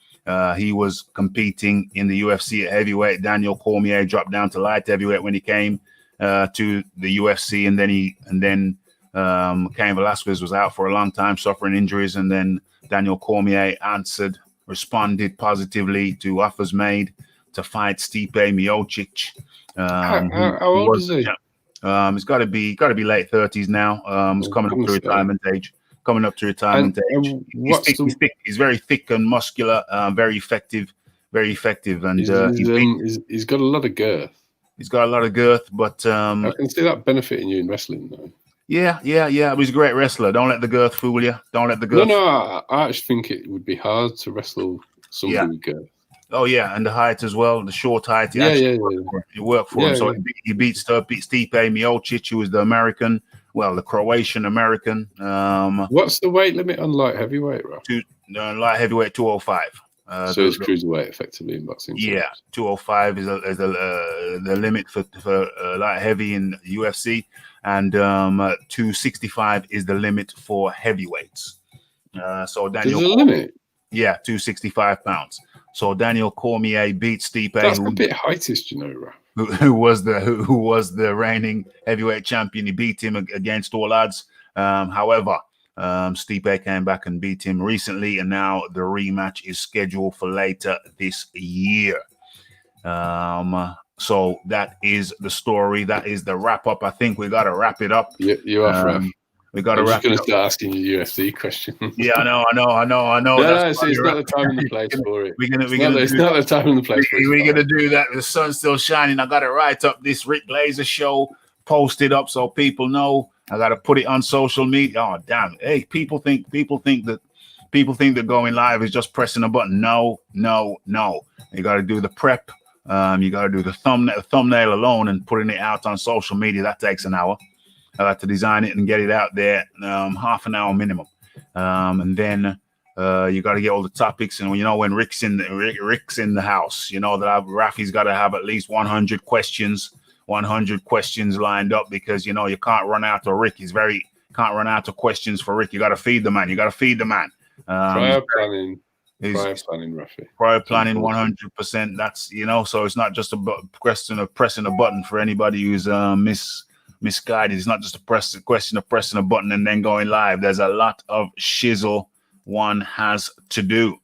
A: He was competing in the UFC at heavyweight. Daniel Cormier dropped down to light heavyweight when he came to the UFC, and then Cain Velasquez was out for a long time, suffering injuries, and then Daniel Cormier responded positively to offers made to fight Stipe Miocic.
B: How old is he?
A: He's got to be late 30s now. He's coming up to retirement age. He's very thick and muscular, very effective, and
B: he's got a lot of girth.
A: He's got a lot of girth, but
B: I can see that benefiting you in wrestling, though.
A: Yeah. But he's a great wrestler. Don't let the girth fool you. Don't let the girth.
B: No. I actually think it would be hard to wrestle somebody with girth.
A: Oh yeah, and the height as well, the short height. It worked for him. So he beat Stipe Miocic, who was the American. Well, the Croatian American.
B: What's the weight limit on light heavyweight, Rob?
A: Light heavyweight 205.
B: So it's cruiserweight effectively in boxing.
A: Yeah, 205 is the limit for light heavy in UFC, and 265 is the limit for heavyweights. So Daniel.
B: There's a limit.
A: Yeah, 265 pounds. So Daniel Cormier beat Stipe.
B: That's a bit heightist, you know, Rob.
A: Who was the reigning heavyweight champion. He beat him against all odds. However, Stipe came back and beat him recently, and now the rematch is scheduled for later this year. So that is the story. That is the wrap up. I think we got to wrap it up.
B: You are, Raf.
A: We got to wrap it up.
B: I'm just going to start asking you UFC questions.
A: Yeah, I know.
B: No, it's not the time and the place for it. It's not the time and the place for it.
A: We're going to do that. The sun's still shining. I got to write up this Rick Glazer show, post it up so people know. I got to put it on social media. Oh, damn. Hey, people think that going live is just pressing a button. No. You got to do the prep. You got to do the thumbnail alone and putting it out on social media. That takes an hour. I like to design it and get it out there, half an hour minimum. And then you got to get all the topics. And when Rick's in the house, that Rafi's got to have at least 100 questions lined up, because you can't run out of Rick. Can't run out of questions for Rick. You got to feed the man.
B: Prior planning, Rafi.
A: Prior planning, 100%. That's so it's not just a question of pressing a button for anybody who's misguided. It's not just a question of pressing a button and then going live. There's a lot of shizzle one has to do.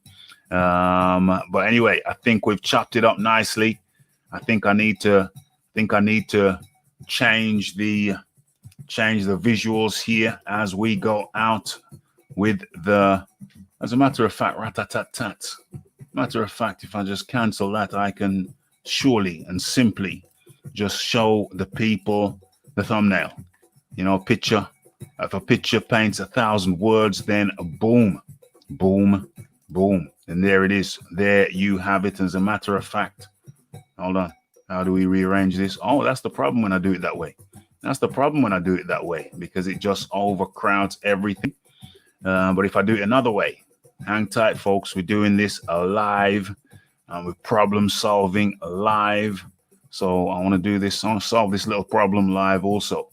A: But anyway, I think we've chopped it up nicely. I think I need to change the visuals here as we go out with the. As a matter of fact, rat-tat-tat-tat. Matter of fact, if I just cancel that, I can surely and simply just show the people the thumbnail. Picture. If a picture paints 1,000 words, then boom, boom, boom. And there it is. There you have it. As a matter of fact, hold on. How do we rearrange this? Oh, that's the problem when I do it that way. Because it just overcrowds everything. But if I do it another way, hang tight, folks. We're doing this live. With problem solving live. So I want to do this. I want to solve this little problem live also.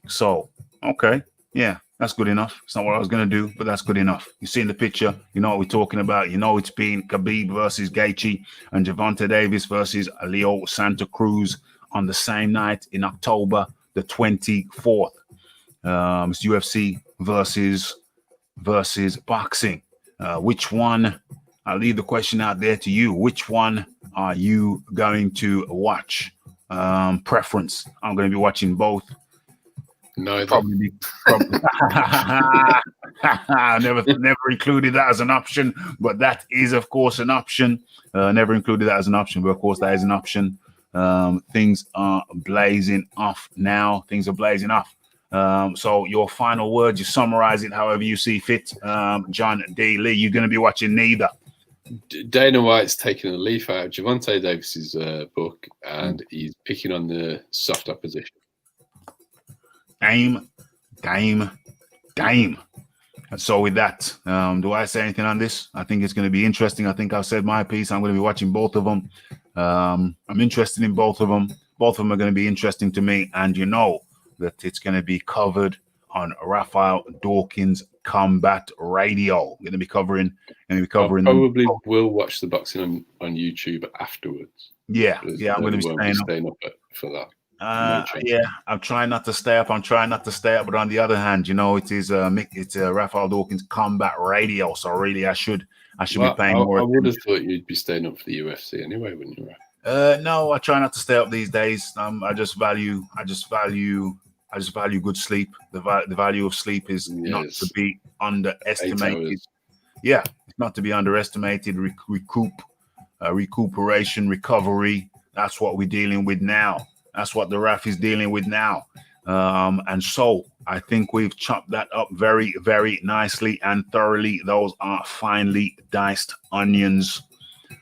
A: So, okay. Yeah, that's good enough. It's not what I was going to do, but that's good enough. You see in the picture, you know what we're talking about. It's been Khabib versus Gaethje and Gervonta Davis versus Leo Santa Cruz on the same night in October the 24th. It's UFC versus boxing. Which one? I'll leave the question out there to you. Which one are you going to watch? Preference. I'm going to be watching both.
B: No,
A: probably. Never included that as an option, but that is, of course, an option. Never included that as an option, but of course, that is an option. Things are blazing off now. So your final words, you summarize it however you see fit. John D. Lee, you're going to be watching neither.
B: Dana White's taking a leaf out of Gervonta Davis's book, and he's picking on the soft opposition.
A: Game. And so with that, do I say anything on this? I think it's going to be interesting. I think I've said my piece. I'm going to be watching both of them. I'm interested in both of them. Both of them are going to be interesting to me. And you know that it's going to be covered on Raphael Dawkins Combat Radio. I'm going to be covering.
B: I probably will watch the boxing on YouTube afterwards.
A: Yeah, I'm going to be
B: staying up for that.
A: I'm trying not to stay up. But on the other hand, you know, it's Raphael Dawkins Combat Radio. So really, I should be paying more.
B: I would have thought you'd be staying up for the UFC anyway, wouldn't you?
A: No, I try not to stay up these days. I just value good sleep. The value of sleep is not to be underestimated. Yeah, it's not to be underestimated. Recuperation, recovery. That's what we're dealing with now. That's what the RAF is dealing with now. And so I think we've chopped that up very, very nicely and thoroughly. Those are finely diced onions.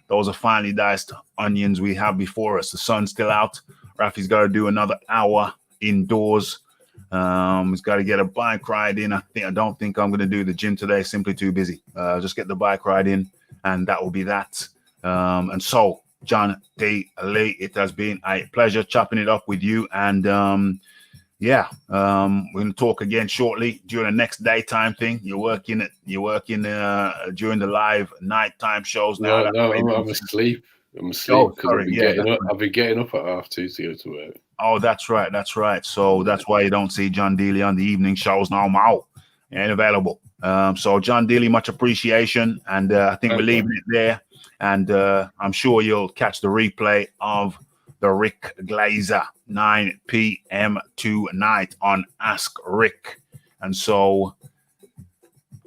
A: We have before us. The sun's still out. Rafi's got to do another hour indoors. He's got to get a bike ride in. I don't think I'm going to do the gym today. Simply too busy. Just get the bike ride in, and that will be that. And so, John D. Lee, it has been a pleasure chopping it up with you. And we're going to talk again shortly during the next daytime thing. You're working during the live nighttime shows now.
B: No, I'm asleep.
A: Oh, sorry.
B: I've been getting up at 2:30 to go to work.
A: Oh, that's right. So that's why you don't see John Dealey on the evening shows no more. He ain't available. So John Dealey, much appreciation. And I think we're leaving it there. And I'm sure you'll catch the replay of the Rick Glazer, 9 p.m. tonight on Ask Rick. And so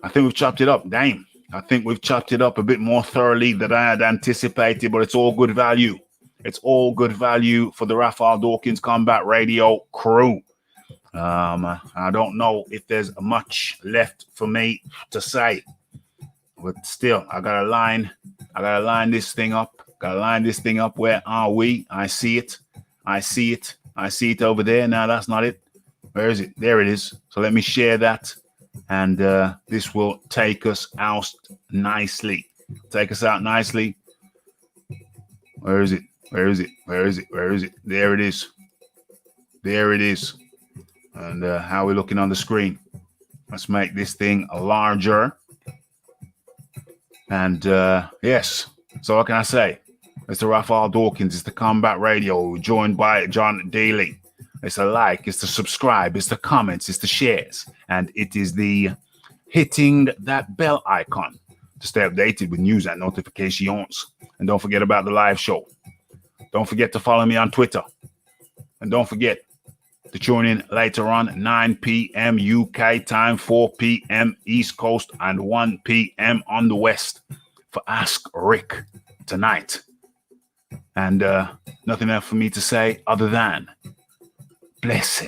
A: I think we've chopped it up. Damn. I think we've chopped it up a bit more thoroughly than I had anticipated, but it's all good value. It's all good value for the Raphael Dawkins Combat Radio crew. I don't know if there's much left for me to say, but still, I gotta line this thing up. Where are we? I see it over there. Now that's not it. Where is it? There it is. So let me share that, and this will take us out nicely. Where is it? There it is. And how are we looking on the screen? Let's make this thing larger. And yes. So what can I say? It's the Raphael Dawkins. It's the Combat Radio, joined by John Daly. It's a like. It's the subscribe. It's the comments. It's the shares. And it is the hitting that bell icon to stay updated with news and notifications. And don't forget about the live show. Don't forget to follow me on Twitter. And don't forget to tune in later on, 9 p.m. UK time, 4 p.m. East Coast, and 1 p.m. on the West for Ask Rick tonight. And nothing else for me to say other than blessed.